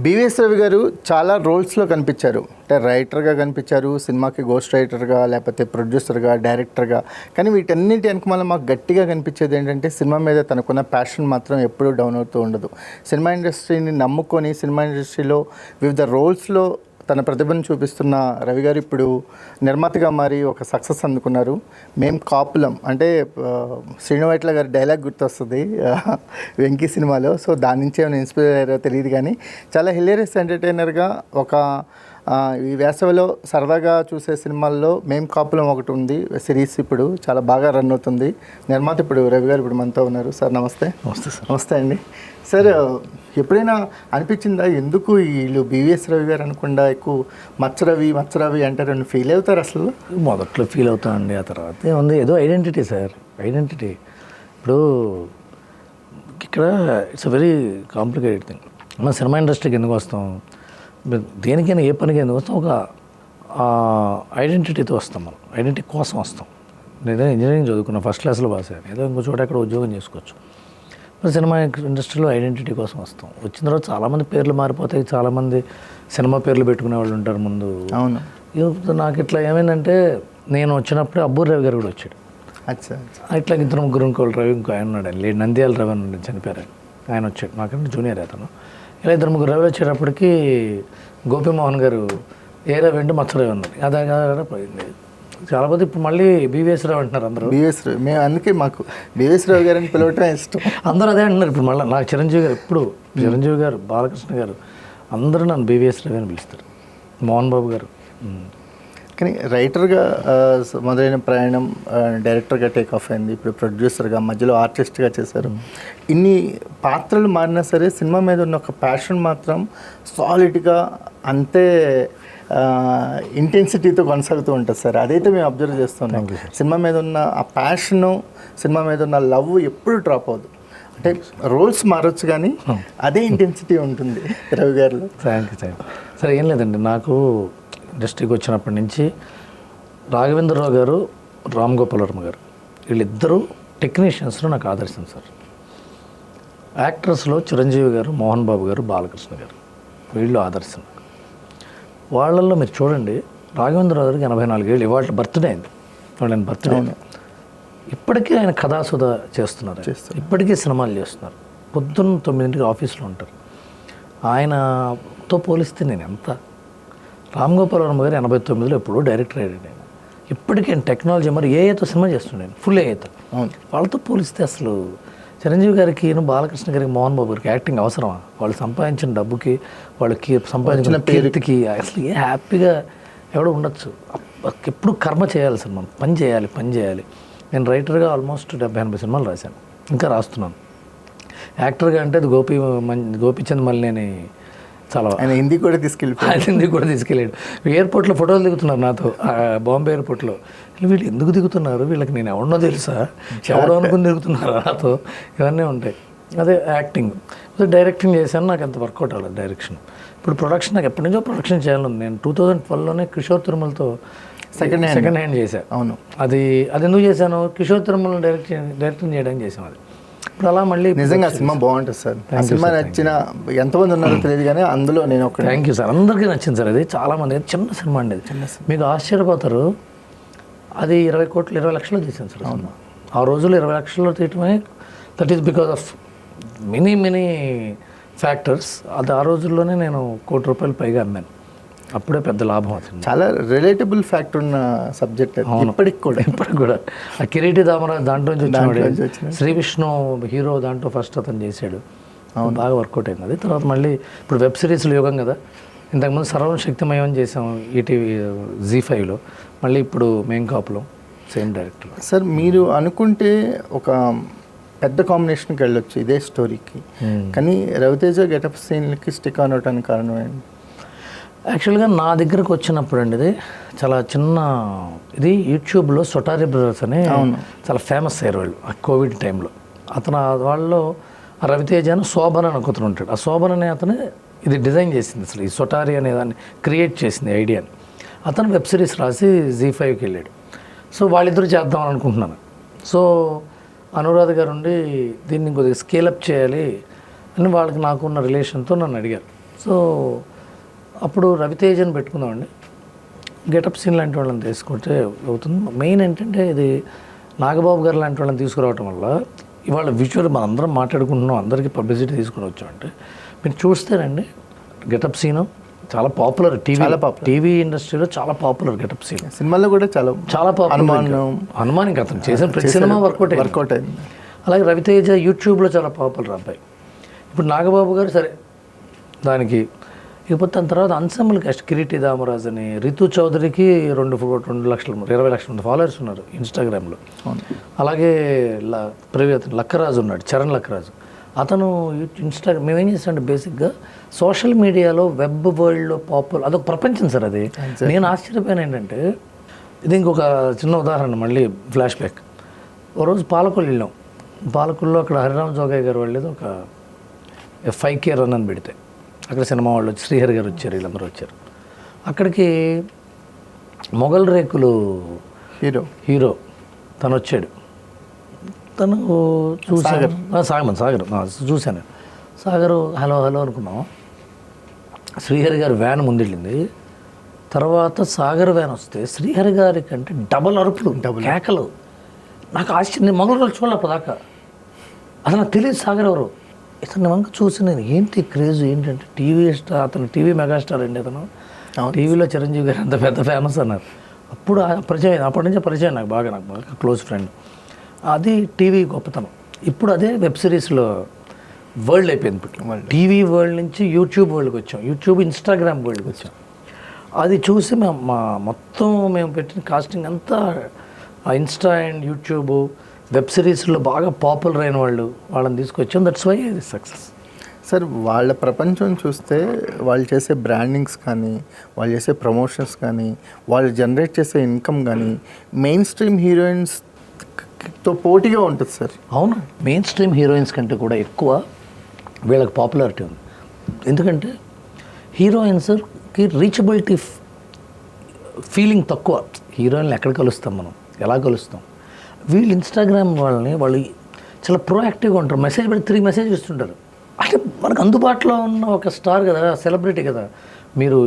BVS Ravi గారు చాలా రోల్స్లో కనిపించారు. అంటే రైటర్గా కనిపించారు, సినిమాకి గోస్ట్ రైటర్గా, లేకపోతే ప్రొడ్యూసర్గా, డైరెక్టర్గా. కానీ వీటన్నిటి వెనకమాల మాకు గట్టిగా కనిపించేది ఏంటంటే సినిమా మీద తనకున్న ప్యాషన్ మాత్రం ఎప్పుడూ డౌన్ అవుతూ ఉండదు. సినిమా ఇండస్ట్రీని నమ్ముకొని సినిమా ఇండస్ట్రీలో వివిధ రోల్స్లో తన ప్రతిభను చూపిస్తున్న రవి గారు ఇప్పుడు నిర్మాతగా మారి ఒక సక్సెస్ అందుకున్నారు. మేం కాపులం అంటే శ్రీనువైట్ల గారి డైలాగ్ గుర్తొస్తుంది వెంకీ సినిమాలో. సో దాని నుంచి ఏమైనా ఇన్స్పైర్ అయ్యారో తెలియదు, కానీ చాలా హిలేరియస్ ఎంటర్టైనర్గా ఒక ఈ వేసవిలో సరదాగా చూసే సినిమాల్లో మేం కాపులం ఒకటి ఉంది సిరీస్, ఇప్పుడు చాలా బాగా రన్ అవుతుంది. నిర్మాత ఇప్పుడు రవి గారు ఇప్పుడు మనతో ఉన్నారు. సార్ నమస్తే. నమస్తే సార్. నమస్తే అండి. సార్ ఎప్పుడైనా అనిపించిందా ఎందుకు వీళ్ళు బివిఎస్ రవి గారు అనకుండా ఎక్కువ మచ్చరవి అంటారని ఫీల్ అవుతారు? అసలు మొదట్లో ఫీల్ అవుతానండి, ఆ తర్వాత ఏముంది, ఏదో ఐడెంటిటీ సార్, ఐడెంటిటీ. ఇప్పుడు ఇక్కడ it's a very complicated thing. మన సినిమా ఇండస్ట్రీకి ఎందుకు వస్తాం, దేనికైనా ఏ పనికి ఎందుకు వస్తాం, ఒక ఐడెంటిటీతో వస్తాం. మనం ఐడెంటిటీ కోసం వస్తాం. లేదా ఇంజనీరింగ్ చదువుకున్నాం, ఫస్ట్ క్లాస్లో పాస్ అయ్యాను, ఏదో ఇంకో చోట ఎక్కడ ఉద్యోగం చేసుకోవచ్చు. మరి సినిమా ఇండస్ట్రీలో ఐడెంటిటీ కోసం వస్తాం. వచ్చిన తర్వాత చాలామంది పేర్లు మారిపోతాయి, చాలామంది సినిమా పేర్లు పెట్టుకునే వాళ్ళు ఉంటారు ముందు. అవును. నాకు ఇట్లా ఏమైందంటే, నేను వచ్చినప్పుడే అబ్బూర్ రవి గారు కూడా వచ్చాడు. ఇట్లా ఇద్దరు ముగ్గురు, ఇంకోళ్ళు రవి, ఇంకో ఆయన ఉన్నాడు, లేడు నంద్యాల రవి అని చనిపోయారు, ఆయన వచ్చాడు, నాకంటే జూనియర్ అతను. ఇలా ఇద్దరు ముగ్గురు రవి వచ్చేటప్పటికి గోపీమోహన్ గారు ఏ రవి అంటే మచ్చరవి అన్నారు. అదే పోయింది. చాలా మంది ఇప్పుడు మళ్ళీ బివిఎస్ రావు అంటున్నారు అందరూ. బివిఎస్ రావు, మేము అందుకే మాకు బివిఎస్ రావు గారిని పిలవటం ఇష్టం. అందరూ అదే అంటున్నారు ఇప్పుడు. మళ్ళీ నాకు చిరంజీవి గారు, ఇప్పుడు చిరంజీవి గారు, బాలకృష్ణ గారు అందరూ నన్ను బివిఎస్ రావు అని పిలుస్తారు, మోహన్ బాబు గారు. కానీ రైటర్గా మొదలైన ప్రయాణం డైరెక్టర్గా టేక్ ఆఫ్ అయింది, ఇప్పుడు ప్రొడ్యూసర్గా, మధ్యలో ఆర్టిస్ట్గా చేశారు. ఇన్ని పాత్రలు మారినా సరే సినిమా మీద ఉన్న ఒక ప్యాషన్ మాత్రం సాలిడ్గా అంతే ఇంటెన్సిటీతో కొనసాగుతూ ఉంటుంది సార్. అదైతే మేము అబ్జర్వ్ చేస్తున్నాం. సినిమా మీద ఉన్న ఆ ప్యాషను, సినిమా మీద ఉన్న లవ్ ఎప్పుడు డ్రాప్ అవ్వదు. అంటే రోల్స్ మారొచ్చు కానీ అదే ఇంటెన్సిటీ ఉంటుంది రవి గారిలో. థ్యాంక్ యూ సరే. ఏం లేదండి, నాకు ఇండస్ట్రీకి వచ్చినప్పటి నుంచి రాఘవేంద్రరావు గారు, రామ్ గోపాల్ వర్మ గారు, వీళ్ళిద్దరూ టెక్నీషియన్స్లో నాకు ఆదర్శం సార్. యాక్టర్స్లో చిరంజీవి గారు, మోహన్ బాబు గారు, బాలకృష్ణ గారు, వీళ్ళు ఆదర్శం. వాళ్ళల్లో మీరు చూడండి, రాఘవేంద్రరావు గారికి 84 ఏళ్ళు, ఇవాళ బర్త్డే అయింది, వాళ్ళని బర్త్డే. ఇప్పటికీ ఆయన కథాసుధ చేస్తున్నారు, ఇప్పటికీ సినిమాలు చేస్తున్నారు. పొద్దున్న 9 ఆఫీస్లో ఉంటారు. ఆయనతో పోలిస్తే నేను ఎంత. రామ్ గోపాల్ వర్మ గారు 89లో ఎప్పుడో డైరెక్టర్ అయ్యాడు. ఆయన ఇప్పటికీ టెక్నాలజీ మరి ఏఐతో సినిమా చేస్తున్నాను, ఫుల్ ఏఐతో. వాళ్ళతో పోలిస్తే అసలు చిరంజీవి గారికి, బాలకృష్ణ గారికి, మోహన్ బాబు గారికి యాక్టింగ్ అవసరమా? వాళ్ళు సంపాదించిన డబ్బుకి, వాళ్ళకి సంపాదించిన కీర్తికి అసలు ఏ హ్యాపీగా ఎవడో ఉండొచ్చు. ఎప్పుడు కర్మ చేయాలి సార్, మనం పని చేయాలి. నేను రైటర్గా ఆల్మోస్ట్ 70-80 సినిమాలు రాశాను, ఇంకా రాస్తున్నాను. యాక్టర్గా అంటే అది గోపీచంద్ మల్లినేని చాలా ఆయన హిందీ కూడా తీసుకెళ్ళాడు. ఎయిర్పోర్ట్లో ఫోటోలు దిగుతున్నారు నాతో, బాంబే ఎయిర్పోర్ట్లో. వీళ్ళు ఎందుకు దిగుతున్నారు, వీళ్ళకి నేను ఎవడో తెలుసా, ఎవడో అనుకుని దిగుతున్నారు నాతో, ఇవన్నీ ఉంటాయి. అదే యాక్టింగ్. డైరెక్టింగ్ చేశాను, నాకు ఎంత వర్కౌట్ అవ్వలేదు డైరెక్షన్. ఇప్పుడు ప్రొడక్షన్, నాకు ఎప్పటి నుంచో ప్రొడక్షన్ చేయాలని. నేను 2012లోనే కిషోర్ తిరుమలతో సెకండ్ హ్యాండ్ చేశాను. అవును. అది ఎందుకు చేశాను, కిషోర్ తిరుమల డైరెక్టింగ్ చేయడానికి చేసాం. అది ఇప్పుడు అలా మళ్ళీ నిజంగా సినిమా బాగుంటుంది సార్. ఆ సినిమా నచ్చిన ఎంతమంది ఉన్నారో తెలియదు, కానీ అందులో నేను ఒక థ్యాంక్ యూ సార్, అందరికీ నచ్చింది సార్. అది చాలామంది, చిన్న సినిమా అండి, మీకు ఆశ్చర్యపోతారు. అది 20 కోట్లు 20 లక్షలు తీసాను సార్ సినిమా. ఆ రోజుల్లో 20 లక్షల్లో తీయటమే, that is because of many factors. అది ఆ రోజుల్లోనే నేను ₹1 కోటి పైగా అమ్మాను. అప్పుడే పెద్ద లాభం వచ్చింది. చాలా రిలేటబుల్ ఫ్యాక్ట్ ఉన్న సబ్జెక్ట్ ఇప్పటికి కూడా. ఆ కిరీటి దామరాజు దాంట్లో నుంచి శ్రీ విష్ణు హీరో దాంట్లో ఫస్ట్ అతను చేశాడు, బాగా వర్కౌట్ అయింది. అది తర్వాత మళ్ళీ ఇప్పుడు వెబ్ సిరీస్లో యుగం కదా, ఇంతకుముందు సర్వం శక్తిమయం చేసాం ఈటీవీ ZEE5లో, మళ్ళీ ఇప్పుడు మేం కాపులో సేమ్ డైరెక్టర్. సార్ మీరు అనుకుంటే ఒక పెద్ద కాంబినేషన్కి వెళ్ళొచ్చు ఇదే స్టోరీకి, కానీ రవితేజ గెటప్ సీన్లకి స్టిక్ అనవటానికి కారణం ఏంటి? యాక్చువల్గా నా దగ్గరకు వచ్చినప్పుడు అండి, ఇది చాలా చిన్న, ఇది యూట్యూబ్లో సొటారి బ్రదర్స్ అని చాలా ఫేమస్ అయ్యారు వాళ్ళు ఆ కోవిడ్ టైంలో. అతను వాళ్ళలో రవితేజ అని శోభన్ అని ఒకతను ఉంటాడు. ఆ శోభన్ అనే అతను ఇది డిజైన్ చేసింది, అసలు ఈ సొటారి అనే దాన్ని క్రియేట్ చేసింది ఐడియాని. అతను వెబ్ సిరీస్ రాసి ZEE5కి వెళ్ళాడు. సో వాళ్ళిద్దరూ చేద్దామని అనుకుంటున్నాను. సో అనురాధ గారు ఉండి దీన్ని కొద్దిగా స్కేలప్ చేయాలి అని వాళ్ళకి నాకున్న రిలేషన్తో నన్ను అడిగారు. సో అప్పుడు రవితేజని పెట్టుకుందామండి, గెటప్ సీన్ లాంటి వాళ్ళని తీసుకుంటే అవుతుంది. మెయిన్ ఏంటంటే ఇది నాగబాబు గారు లాంటి వాళ్ళని తీసుకురావటం వల్ల ఇవాళ విజువల్ మనం అందరం మాట్లాడుకుంటున్నాం, అందరికీ పబ్లిసిటీ తీసుకుని వచ్చామంటే మీరు చూస్తేనండి గెటప్ సీను చాలా పాపులర్, టీవీ ఇండస్ట్రీలో చాలా పాపులర్ గెటప్ సీన్. సినిమాలో కూడా చాలా పాపులర్. హనుమాన్ ఇంకా అతను చేసిన ప్రతి సినిమా వర్కౌట్ అయింది. అలాగే రవితేజ యూట్యూబ్లో చాలా పాపులర్ అబ్బాయి. ఇప్పుడు నాగబాబు గారు సరే దానికి, ఇకపోతే దాని తర్వాత అన్సెంబుల్ కాస్ట్ కిరీటి దామరాజ్ అని, రితు చౌదరికి 2 లక్షల 20 లక్షల మంది ఫాలోవర్స్ ఉన్నారు ఇన్స్టాగ్రామ్లో. అలాగే లక్కరాజు ఉన్నాడు, చరణ్ లక్కరాజు. అతను మేము ఏం చేస్తామంటే బేసిక్గా సోషల్ మీడియాలో వెబ్ వరల్డ్లో పాపులర్, అదొక ప్రపంచం సార్ అది. నేను ఆశ్చర్యపోయాను ఏంటంటే, ఇది ఇంకొక చిన్న ఉదాహరణ, మళ్ళీ ఫ్లాష్ బ్యాక్. ఓ రోజు పాలకొల్లు వెళ్ళాం. పాలకొల్లో అక్కడ హరిరామ్ జోగయ్య గారు వాళ్ళేది ఒక 5K రన్ అని పెడితే అక్కడ సినిమా వాళ్ళు వచ్చి, శ్రీహరి గారు వచ్చారు, వీళ్ళందరూ వచ్చారు. అక్కడికి మొగల్ రేకులు హీరో తను వచ్చాడు. తను చూసాను, సాగర్ చూశాను. సాగరు హలో అనుకున్నాం. శ్రీహరి గారి వ్యాన్ ముందెళ్ళింది. తర్వాత సాగర్ వ్యాన్ వస్తే శ్రీహరి గారి కంటే డబల్ అరుపులు, కేకలు. నాకు ఆశ్చర్యం, మొగల్ రేకులు చూడాలి అప్పటిదాకా. అసలు నాకు తెలియదు సాగర్ ఎవరు. ఇతను వంక చూసి నేను ఏంటి క్రేజ్ ఏంటంటే టీవీ స్టార్, అతను టీవీ మెగాస్టార్ అండి. అతను టీవీలో చిరంజీవి గారు అంత పెద్ద ఫేమస్ అన్నారు. అప్పుడు పరిచయం, అప్పటి నుంచే పరిచయం నాకు బాగా క్లోజ్ ఫ్రెండ్. అది టీవీ గొప్పతనం. ఇప్పుడు అదే వెబ్ సిరీస్లో వరల్డ్ అయిపోయింది. ఇప్పుడు టీవీ వరల్డ్ నుంచి యూట్యూబ్ వరల్డ్కి వచ్చాం, యూట్యూబ్ ఇన్స్టాగ్రామ్ వరల్డ్కి వచ్చాం. అది చూసి మొత్తం మేము పెట్టిన కాస్టింగ్ అంతా ఇన్స్టా అండ్ యూట్యూబ్ వెబ్ సిరీస్లో బాగా పాపులర్ అయిన వాళ్ళని తీసుకొచ్చాం. దట్స్ వై ఇది సక్సెస్. సార్ వాళ్ళ ప్రపంచం చూస్తే వాళ్ళు చేసే బ్రాండింగ్స్ కానీ, వాళ్ళు చేసే ప్రమోషన్స్ కానీ, వాళ్ళు జనరేట్ చేసే ఇన్కమ్ కానీ మెయిన్ స్ట్రీమ్ హీరోయిన్స్తో పోటీగా ఉంటుంది సార్. అవును, మెయిన్ స్ట్రీమ్ హీరోయిన్స్ కంటే కూడా ఎక్కువ వీళ్ళకి పాపులారిటీ ఉంది. ఎందుకంటే హీరోయిన్స్కి రీచబిలిటీ ఫీలింగ్ తక్కువ. హీరోయిన్లు ఎక్కడ కలుస్తాం మనం, ఎలా కలుస్తాం? వీళ్ళు ఇన్స్టాగ్రామ్ వాళ్ళు చాలా ప్రోయాక్టివ్గా ఉంటారు. మెసేజ్ పెట్టి 3 మెసేజ్ ఇస్తుంటారు. అంటే మనకు అందుబాటులో ఉన్న ఒక స్టార్ కదా, సెలబ్రిటీ కదా. మీరు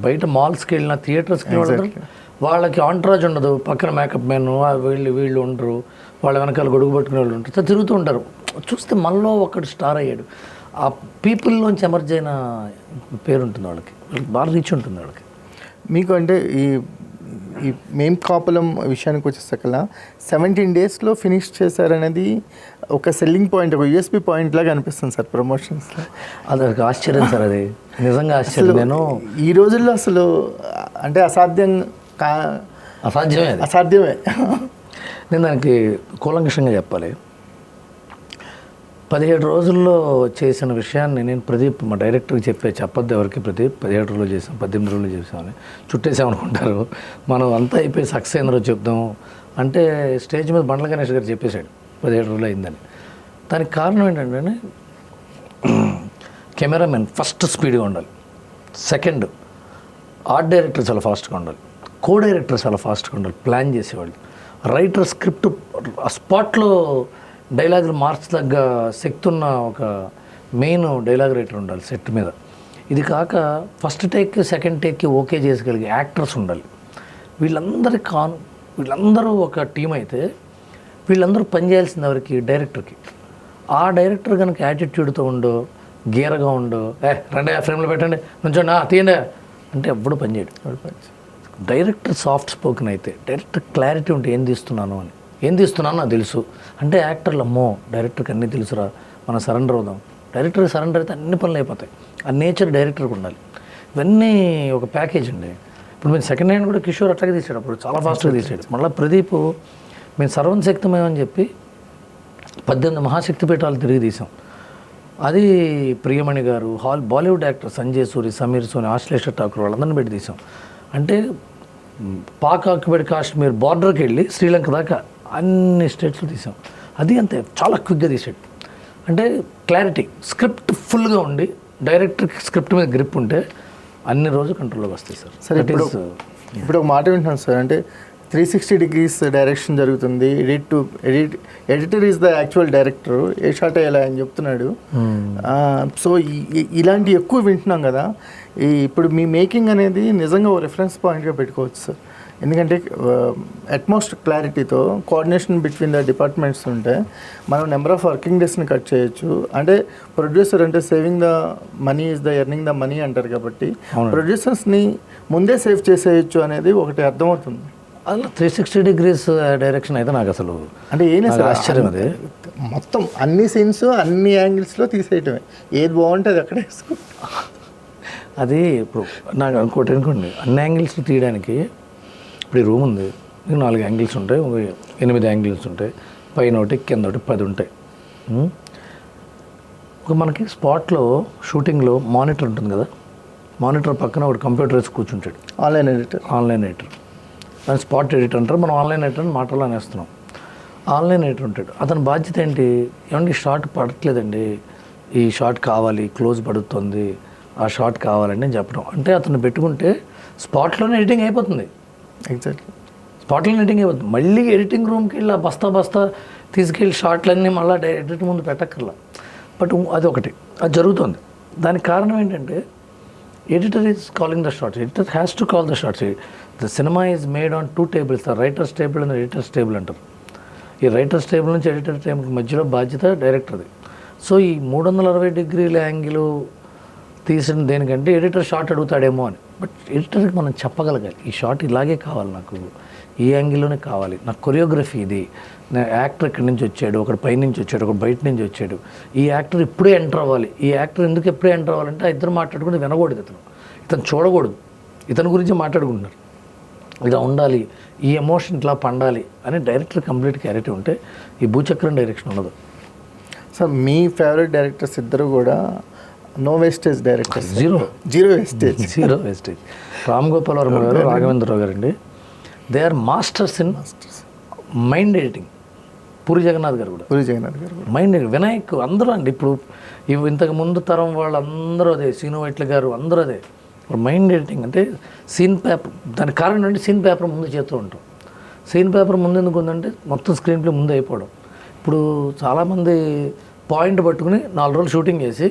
బయట మాల్స్కి వెళ్ళినా, థియేటర్స్కి వెళ్ళిన వాళ్ళకి ఆంట్రాజ్ ఉండదు, పక్కన మేకప్ మ్యాన్ వీళ్ళు ఉండరు, వాళ్ళ వెనకాల గొడుగు పట్టుకునే వాళ్ళు ఉంటారు, తిరుగుతూ ఉంటారు. చూస్తే మనలో ఒకడు స్టార్ అయ్యాడు. ఆ పీపుల్లోంచి ఎమర్జ్ అయిన పేరు ఉంటుంది వాళ్ళకి బాగా రీచ్ ఉంటుంది వాళ్ళకి. మీకు అంటే ఈ మేం కాపులం విషయానికి వచ్చేసరికల్లా 17 డేస్లో ఫినిష్ చేశారనేది ఒక సెల్లింగ్ పాయింట్, ఒక యూఎస్పీ పాయింట్ లాగా అనిపిస్తుంది సార్ ప్రమోషన్స్లో. అది ఒక ఆశ్చర్యం సార్, అది నిజంగా ఆశ్చర్యం. నేను ఈ రోజుల్లో అసలు అంటే అసాధ్యమే. నేను దానికి కూలంకషంగా చెప్పాలి. 17 రోజుల్లో చేసిన విషయాన్ని నేను ప్రదీప్ మా డైరెక్టర్కి చెప్పొద్దు ఎవరికి, ప్రదీప్ 17 రోజులు చేసాం, 18 రోజులు చేసామని చుట్టేసామనుకుంటారు. మనం అంతా అయిపోయి సక్సెస్ అయిన రోజు చెప్దాం అంటే స్టేజ్ మీద బండ్ల గణేష్ గారు చెప్పేశాడు 17 రోజులు అయిందని. దానికి కారణం ఏంటంటే కెమెరామెన్ ఫస్ట్ స్పీడ్గా ఉండాలి, సెకండ్ ఆర్ట్ డైరెక్టర్ చాలా ఫాస్ట్గా ఉండాలి, కో డైరెక్టర్ చాలా ఫాస్ట్గా ఉండాలి, ప్లాన్ చేసేవాళ్ళు, రైటర్ స్క్రిప్ట్ స్పాట్లో డైలాగులు మార్చదగ్గ శక్తి ఉన్న ఒక మెయిన్ డైలాగ్ రైటర్ ఉండాలి సెట్ మీద. ఇది కాక ఫస్ట్ టేక్కి సెకండ్ టేక్కి ఓకే చేసుగలిగే యాక్టర్స్ ఉండాలి. వీళ్ళందరూ ఒక టీం అయితే వీళ్ళందరూ పనిచేయాల్సింది ఎవరికి? డైరెక్టర్కి. ఆ డైరెక్టర్ కనుక యాటిట్యూడ్తో ఉండో, గీరగా ఉండో, రండి ఫ్రేమ్లో పెట్టండి, నుంచోండి తీయండి అంటే ఎప్పుడు పనిచేయడు. డైరెక్టర్ సాఫ్ట్ స్పోకెన్ అయితే, డైరెక్టర్ క్లారిటీ ఉంటే ఏం తీస్తున్నానో నాకు తెలుసు అంటే యాక్టర్లు అమ్మో డైరెక్టర్కి అన్నీ తెలుసురా, మనం సరెండర్ అవుదాం. డైరెక్టర్కి సరెండర్ అయితే అన్ని పనులు అయిపోతాయి. ఆ నేచర్ డైరెక్టర్కి ఉండాలి. ఇవన్నీ ఒక ప్యాకేజ్ అండి. ఇప్పుడు మేము సెకండ్ హ్యాండ్ కూడా కిషోర్ అట్లాగే తీసాడు, అప్పుడు చాలా ఫాస్ట్గా తీసాడు. మళ్ళీ ప్రదీప్ మేము సర్వశక్తిమయం చెప్పి 18 మహాశక్తి పీఠాలు తిరిగి తీసాం. అది ప్రియమణి గారు, బాలీవుడ్ యాక్టర్ సంజయ్ సూరి, సమీర్ సోని, ఆశ్లేష ఠాకూర్ వాళ్ళందరినీ పెట్టి తీసాం. అంటే పాక్ ఆక్యుపైడ్ కాశ్మీర్ బార్డర్కి వెళ్ళి శ్రీలంక దాకా అన్ని స్టేట్స్లో తీసాం. అది అంతే చాలా క్విక్గా తీసాడు. అంటే క్లారిటీ, స్క్రిప్ట్ ఫుల్గా ఉండి డైరెక్టర్కి స్క్రిప్ట్ మీద గ్రిప్ ఉంటే అన్ని రోజు కంట్రోల్లోకి వస్తాయి సార్. ఇప్పుడు ఒక మాట వింటున్నాను సార్, అంటే 360 degrees డైరెక్షన్ జరుగుతుంది. Editor is the actual director, A shot వేయాలి అని చెప్తున్నాడు. సో ఇలాంటి ఎక్కువ వింటున్నాం కదా. ఇప్పుడు మీ మేకింగ్ అనేది నిజంగా ఓ రెఫరెన్స్ పాయింట్గా పెట్టుకోవచ్చు సార్. ఎందుకంటే అట్మోస్ట్ క్లారిటీతో కోఆర్డినేషన్ బిట్వీన్ ద డిపార్ట్మెంట్స్ ఉంటే మనం నెంబర్ ఆఫ్ వర్కింగ్ డేస్ని కట్ చేయొచ్చు. అంటే ప్రొడ్యూసర్ అంటే saving the money is the earning the money అంటారు కాబట్టి ప్రొడ్యూసర్స్ని ముందే సేవ్ చేసేయచ్చు అనేది ఒకటి అర్థమవుతుంది. అలా 360 degrees డైరెక్షన్ అయితే నాకు అసలు అంటే ఏం సార్ ఆశ్చర్యం అది. మొత్తం అన్ని సీన్స్ అన్ని యాంగిల్స్లో తీసేయటమే, ఏది బాగుంటుంది అక్కడ వేసుకో. అది ఇప్పుడు నాకు అనుకోండి అన్ని యాంగిల్స్ తీయడానికి ఇప్పుడు ఈ రూమ్ ఉంది, మీకు 4 యాంగిల్స్ ఉంటాయి, 8 యాంగిల్స్ ఉంటాయి, పైన ఒకటి కింద ఒకటి 10 ఉంటాయి. ఒక మనకి స్పాట్లో షూటింగ్లో మానిటర్ ఉంటుంది కదా, మానిటర్ పక్కన ఒకటి కంప్యూటర్ వేసి కూర్చుంటాడు, ఆన్లైన్ ఎడిటర్. దాని స్పాట్ ఎడిటర్ అంటారు, మనం ఆన్లైన్ ఎడిటర్ అని మాటలో అనేస్తున్నాం. ఆన్లైన్ ఎడిటర్ ఉంటాడు, అతని బాధ్యత ఏంటి, ఏమంటే ఈ షాట్ పడట్లేదండి, ఈ షాట్ కావాలి, క్లోజ్ పడుతుంది, ఆ షాట్ కావాలని చెప్పడం. అంటే అతను పెట్టుకుంటే స్పాట్లోనే ఎడిటింగ్ అయిపోతుంది. ఎగ్జాక్ట్లీ స్పాట్లోనే ఎడిటింగ్ అయిపోతుంది. మళ్ళీ ఎడిటింగ్ రూమ్కి వెళ్ళి బస్తా తీసుకెళ్ళి షాట్లన్నీ మళ్ళీ ఎడిటర్ ముందు పెట్టక్కర్లా. బట్ అది ఒకటి అది జరుగుతుంది. దానికి కారణం ఏంటంటే editor is calling the shorts, editor has to call the shorts. The cinema is made on 2 tables, the writers table and editors table అంటారు. ఈ రైటర్స్ టేబుల్ నుంచి ఎడిటర్ టేబుల్కి మధ్యలో బాధ్యత డైరెక్టర్ది. సో ఈ 360 degrees యాంగిల్ తీసిన దేనికంటే ఎడిటర్ షార్ట్ అడుగుతాడేమో అని. బట్ ఎడిటర్కి మనం చెప్పగలగాలి, ఈ షార్ట్ ఇలాగే కావాలి, నాకు ఈ యాంగిల్లోనే కావాలి, నాకు కొరియోగ్రఫీ ఇది, నా యాక్టర్ ఇక్కడి నుంచి వచ్చాడు, ఒకటి పై నుంచి వచ్చాడు, ఒకటి బయట నుంచి వచ్చాడు, ఈ యాక్టర్ ఇప్పుడే ఎంటర్ అవ్వాలి, ఈ యాక్టర్ ఎందుకు ఎప్పుడే ఎంటర్ అవ్వాలంటే ఆ ఇద్దరు మాట్లాడుకుంటే వినకూడదు, ఇతను చూడకూడదు, ఇతని గురించి మాట్లాడుకుంటున్నారు, ఇలా ఉండాలి, ఈ ఎమోషన్ ఇట్లా పండాలి అని డైరెక్టర్ కంప్లీట్ క్లారిటీ ఉంటే ఈ భూచక్రం డైరెక్షన్ ఉండదు. సో మీ ఫేవరెట్ డైరెక్టర్స్ ఇద్దరు కూడా no wastage directors, zero wastage. Ram Gopal Varma గారు, రాఘవేంద్రరావు గారు అండి, they are masters in mind editing. Puri Jagannadh గారు కూడా మైండ్ ఎడిటింగ్. వినాయక్ అందరూ అండి, ఇప్పుడు ఇంతకు ముందు తరం వాళ్ళందరూ అదే, సీను వైట్ల గారు అందరూ అదే. మైండ్ ఎడిటింగ్ అంటే సీన్ పేపర్, దానికి కారణం అంటే సీన్ పేపర్ ముందు చేస్తూ ఉంటాం. సీన్ పేపర్ ముందు ఎందుకు ఉందంటే మొత్తం స్క్రీన్ ప్లే ముందు అయిపోవడం. ఇప్పుడు చాలామంది పాయింట్ పట్టుకుని 4 రోజులు షూటింగ్ చేసి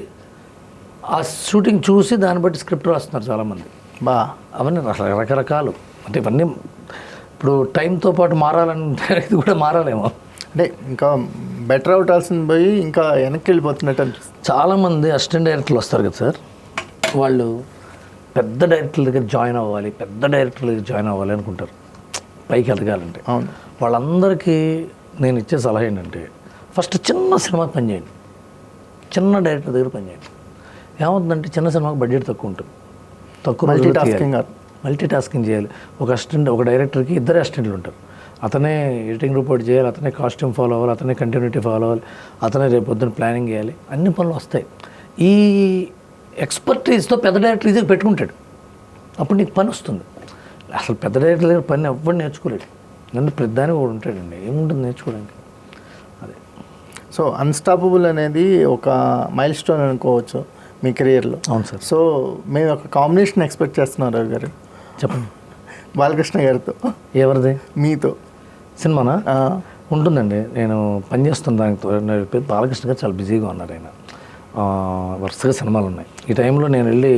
ఆ షూటింగ్ చూసి దాన్ని బట్టి స్క్రిప్ట్ రాస్తున్నారు చాలామంది. అవన్నీ రకరకాలు. అంటే ఇవన్నీ ఇప్పుడు టైంతో పాటు మారాలంటే ఇది కూడా మారాలేమో, అంటే ఇంకా బెటర్ అవటాల్సింది పోయి ఇంకా వెనక్కి వెళ్ళిపోతున్నట్టు అనిపిస్తుంది. చాలామంది అసిస్టెంట్ డైరెక్టర్లు వస్తారు కదా సార్, వాళ్ళు పెద్ద డైరెక్టర్ల దగ్గర జాయిన్ అవ్వాలి అనుకుంటారు పైకి ఎదగాలంటే. అవును. వాళ్ళందరికీ నేను ఇచ్చే సలహా ఏంటంటే ఫస్ట్ చిన్న సినిమాకి పనిచేయండి, చిన్న డైరెక్టర్ దగ్గర పనిచేయండి. ఏమవుతుందంటే చిన్న సినిమాకి బడ్జెట్ తక్కువ ఉంటుంది, తక్కువ మల్టీ టాస్కింగ్ చేయాలి. ఒక డైరెక్టర్కి 2 అసిస్టెంట్లు ఉంటారు, అతనే ఎడిటింగ్ రిపోర్ట్ చేయాలి, అతనే కాస్ట్యూమ్ ఫాలో అవ్వాలి, అతనే కంటిన్యూటీ ఫాలో అవ్వాలి, అతనే రేపు పొద్దున్న ప్లానింగ్ చేయాలి, అన్ని పనులు వస్తాయి. ఈ ఎక్స్పర్టీస్తో పెద్ద డైరెక్టర్ ఈజీగా పెట్టుకుంటాడు, అప్పుడు నీకు పని వస్తుంది. అసలు పెద్ద డైరెక్టర్ దగ్గర పని ఎవ్వరు నేర్చుకోలేడు, నన్ను ప్రతిదానికి కూడా ఉంటాడండి, ఏముంటుంది నేర్చుకోవడానికి. అదే. సో అన్స్టాపబుల్ అనేది ఒక మైల్ స్టోన్ అనుకోవచ్చు మీ కెరియర్లో. అవును సార్. సో మేము ఒక కాంబినేషన్ ఎక్స్పెక్ట్ చేస్తున్నాం రావు గారు. చెప్పండి. బాలకృష్ణ గారితో. ఎవరిది? మీతో సినిమానా? ఉంటుందండి, నేను పనిచేస్తున్న దానికి. బాలకృష్ణ గారు చాలా బిజీగా ఉన్నారు, ఆయన వరుసగా సినిమాలు ఉన్నాయి. ఈ టైంలో నేను వెళ్ళి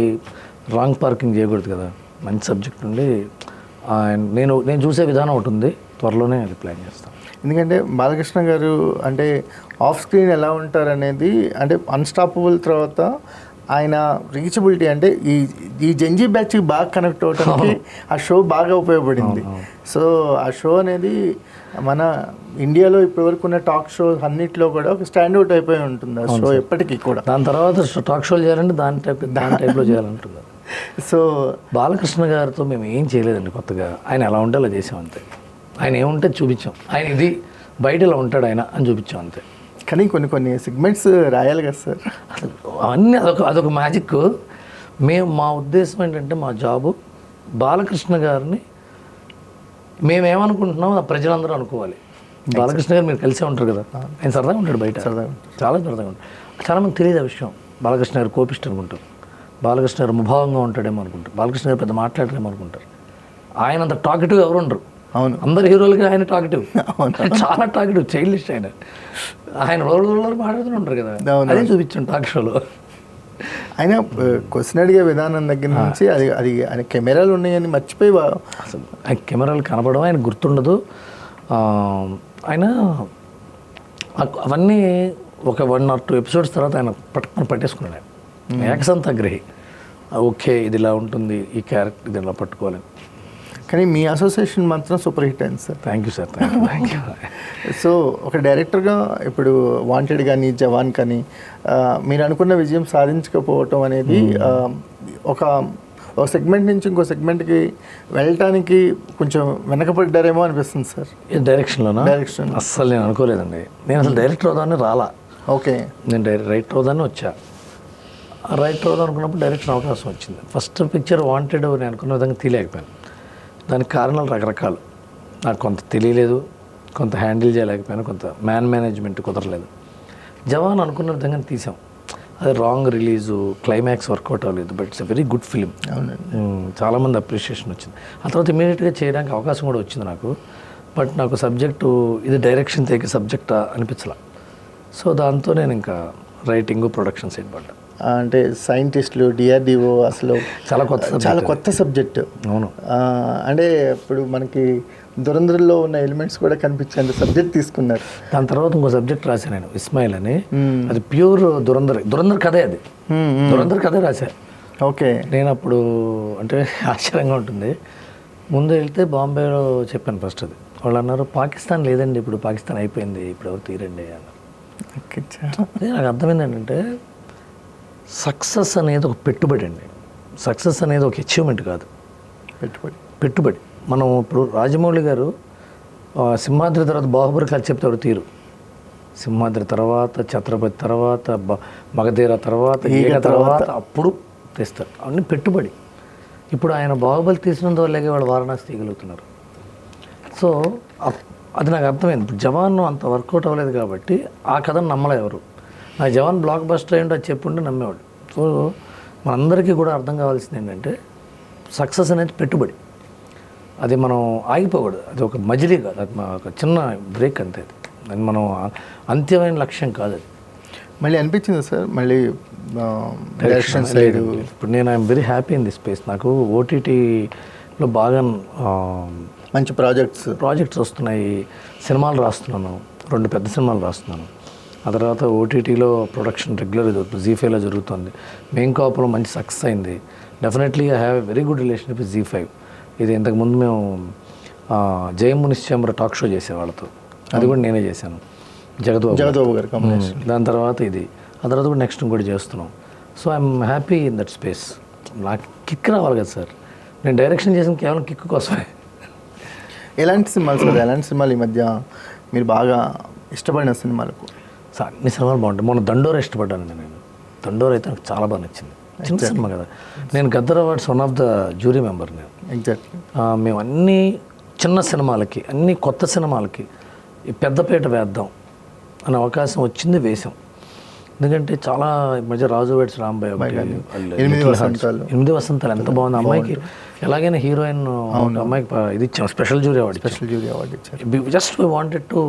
రాంగ్ పార్కింగ్ చేయకూడదు కదా, మంచి సబ్జెక్ట్ ఉండి నేను చూసే విధానం ఒకటి ఉంది, త్వరలోనే అది ప్లాన్ చేస్తాను. ఎందుకంటే బాలకృష్ణ గారు అంటే ఆఫ్ స్క్రీన్ ఎలా ఉంటారనేది, అంటే అన్స్టాపబుల్ తర్వాత ఆయన రీచబిలిటీ, అంటే ఈ జంజీ బ్యాచ్కి బాగా కనెక్ట్ అవడానికి ఆ షో బాగా ఉపయోగపడింది. సో ఆ షో అనేది మన ఇండియాలో ఇప్పటివరకు ఉన్న టాక్ షో అన్నిట్లో కూడా ఒక స్టాండ్అవుట్ అయిపోయి ఉంటుంది ఆ షో ఎప్పటికీ కూడా. దాని తర్వాత టాక్ షోలు చేయాలంటే దాని టైప్లో చేయాలంటుంది. సో బాలకృష్ణ గారితో మేము ఏం చేయలేదండి కొత్తగా, ఆయన ఎలా ఉంటే అలా చేసాం అంతే. ఆయన ఏముంటే చూపించాం, ఆయన ఇది బయట ఇలా ఉంటాడు ఆయన అని చూపించాం అంతే. కానీ కొన్ని సెగ్మెంట్స్ రాయాలి కదా సార్, అవన్నీ అదొక మ్యాజిక్. మా ఉద్దేశం ఏంటంటే మా జాబు బాలకృష్ణ గారిని మేమేమనుకుంటున్నామో ప్రజలందరూ అనుకోవాలి. బాలకృష్ణ గారు మీరు కలిసే ఉంటారు కదా, ఆయన సరదాగా ఉంటాడు బయట, చాలా సరదాగా ఉంటాడు. చాలామంది తెలియదు ఆ విషయం. బాలకృష్ణ గారు కోపిస్ట్ అనుకుంటారు, బాలకృష్ణ గారు ముభావంగా ఉంటాడేమో అనుకుంటారు, బాలకృష్ణ గారు పెద్ద మాట్లాడరేమో అనుకుంటారు. ఆయన అంత టాకెటివ్ ఎవరు ఉండరు. అవును. అందరు హీరోలకి ఆయన టాకెటివ్, అవును. చాలా టాకెటివ్, చైల్డిష్ ఆయన రోజు మాట్లాడుతూ ఉంటారు కదా, అవును. అదే చూపించాను టాక్ షోలో. ఆయన క్వశ్చన్ అడిగే విధానం దగ్గర నుంచి అది అది ఆయన కెమెరాలు ఉన్నాయని మర్చిపోయి అసలు ఆయన కెమెరాలు కనపడడం ఆయన గుర్తుండదు. ఆయన అవన్నీ ఒక 1 or 2 ఎపిసోడ్స్ తర్వాత ఆయన పట్టేసుకున్నాడు. ఆయన ఏకసంతగ్రహి, ఓకే ఇది ఇలా ఉంటుంది, ఈ క్యారెక్టర్ ఇది ఇలా పట్టుకోవాలని. కానీ మీ అసోసియేషన్ మాత్రం సూపర్ హిట్ అయింది sir. Thank you sir, thank you. So ఒక డైరెక్టర్గా ఇప్పుడు వాంటెడ్ కానీ జవాన్ కానీ మీరు అనుకున్న విజయం సాధించకపోవటం అనేది ఒక సెగ్మెంట్ నుంచి ఇంకో సెగ్మెంట్కి వెళ్ళటానికి కొంచెం వెనకపడ్డారేమో అనిపిస్తుంది సార్. ఈ డైరెక్షన్లోనా? డైరెక్షన్ అస్సలు నేను అనుకోలేదండి. నేను అసలు డైరెక్టర్ అవుదాన్ని రాలా. ఓకే, నేను రైటర్ అవుదాన్ని వచ్చా. రైటర్ అవుదాం అనుకున్నప్పుడు డైరెక్షన్ అవకాశం వచ్చింది. ఫస్ట్ పిక్చర్ వాంటెడ్ నేను అనుకున్న విధంగా తీయలేకపోయాను. దానికి కారణాలు రకరకాలు. నాకు కొంత తెలియలేదు, కొంత హ్యాండిల్ చేయలేకపోయాను, కొంత మేనేజ్మెంట్ కుదరలేదు. జవాన్ అనుకున్న విధంగా తీసాం, అది రాంగ్ రిలీజు, క్లైమాక్స్ వర్కౌట్ అవ్వలేదు. But it's a very good film. చాలామంది అప్రిషియేషన్ వచ్చింది. ఆ తర్వాత ఇమీడియట్గా చేయడానికి అవకాశం కూడా వచ్చింది నాకు. బట్ నాకు సబ్జెక్టు ఇది డైరెక్షన్ తెగే సబ్జెక్టా అనిపించలే. సో దాంతో నేను ఇంకా రైటింగ్, ప్రొడక్షన్ సైడ్ పడ్డా. అంటే సైంటిస్టులు, డిఆర్డిఓ అసలు చాలా కొత్త సబ్జెక్ట్. అవును. అంటే ఇప్పుడు మనకి దురంధర్లో ఉన్న ఎలిమెంట్స్ కూడా కనిపించేంత సబ్జెక్ట్ తీసుకున్నారు. దాని తర్వాత ఇంకో సబ్జెక్ట్ రాశాను నేను, ఇస్మాయిల్ అని. అది ప్యూర్ దురంధర్ కథే. అది దురంధర్ కథే రాశాను. ఓకే. నేను అప్పుడు అంటే ఆశ్చర్యంగా ఉంటుంది. ముందు వెళ్తే బాంబేలో చెప్పాను ఫస్ట్. అది వాళ్ళు అన్నారు పాకిస్తాన్ లేదండి, ఇప్పుడు పాకిస్తాన్ అయిపోయింది, ఇప్పుడు ఎవరు తీరండి అన్నారు. అదే నాకు అర్థమైంది ఏంటంటే సక్సెస్ అనేది ఒక పెట్టుబడి అండి. సక్సెస్ అనేది ఒక అచీవ్మెంట్ కాదు, పెట్టుబడి. మనం ఇప్పుడు రాజమౌళి గారు సింహాద్రి తర్వాత బాహుబలి కథ చెప్తే ఎవరు తీరు. సింహాద్రి తర్వాత, ఛత్రపతి తర్వాత, మగధీర తర్వాత, ఈగ తర్వాత అప్పుడు తెస్తారు. అవన్నీ పెట్టుబడి. ఇప్పుడు ఆయన బాహుబలి తీసినందువల్లే వాళ్ళు వారణాసి తీయగలుగుతున్నారు. సో అది నాకు అర్థమైంది. ఇప్పుడు జవాన్ అంత వర్కౌట్ అవ్వలేదు కాబట్టి ఆ కథను నమ్మలే ఎవరు. నా జవాన్ బ్లాక్ బస్టర్ అయ్యిండు అది చెప్పుంటే నమ్మేవాడు. సో మనందరికీ కూడా అర్థం కావాల్సింది ఏంటంటే సక్సెస్ అనేది పెట్టుబడి. అది మనం ఆగిపోకూడదు. అది ఒక మజిలీ కాదు, అది ఒక చిన్న బ్రేక్ అంతే. అది మనం అంత్యమైన లక్ష్యం కాదు. అది మళ్ళీ అనిపించింది సార్ మళ్ళీ డైరెక్షన్ సైడ్. ఇప్పుడు నేను I'm very happy in this space. నాకు ఓటీటీలో బాగా మంచి ప్రాజెక్ట్స్ వస్తున్నాయి. సినిమాలు రాస్తున్నాను, 2 పెద్ద సినిమాలు రాస్తున్నాను. ఆ తర్వాత ఓటీటీలో ప్రొడక్షన్ రెగ్యులర్ జీ5లో జరుగుతుంది. మెయిన్ కాపులో మంచి సక్సెస్ అయింది. Definitely I have a very good relationship with జీ5. ఇది ఇంతకుముందు మేము జయమునిస్ చేంబర్ టాక్ షో చేసే వాళ్ళతో, అది కూడా నేనే చేశాను, జగద్బాబు గారు కాంబినేషన్. దాని తర్వాత ఇది, ఆ తర్వాత కూడా నెక్స్ట్ ఇంకోటి చేస్తున్నాం. So I'm happy in that space. నాకు కిక్ రావాలి కదా సార్. నేను డైరెక్షన్ చేసిన కేవలం కిక్ కోసమే. ఎలాంటి సినిమాలు సార్, ఎలాంటి సినిమాలు ఈ మధ్య మీరు బాగా ఇష్టపడిన సినిమాలకు? సార్ అన్ని సినిమాలు బాగుంటాయి. మొన్న దండోర ఇష్టపడ్డానండి నేను. దండోర అయితే నాకు చాలా బాగా నచ్చింది. చిన్న సినిమా కదా. నేను Gaddar awards 1 of the jury member నేను. ఎగ్జాక్ట్లీ. మేము అన్ని చిన్న సినిమాలకి, అన్ని కొత్త సినిమాలకి ఈ పెద్దపీట వేద్దాం అనే అవకాశం వచ్చింది, వేసాం. ఎందుకంటే చాలా ఈ మధ్య రాజు వెడ్స్ రాంబాయ్, 8 వసంతాలు ఎంత బాగుంది. అమ్మాయికి ఎలాగైనా హీరోయిన్ అమ్మాయికి ఇది ఇచ్చాం, స్పెషల్ జ్యూరీ అవార్డు ఇచ్చారు. Just we wanted to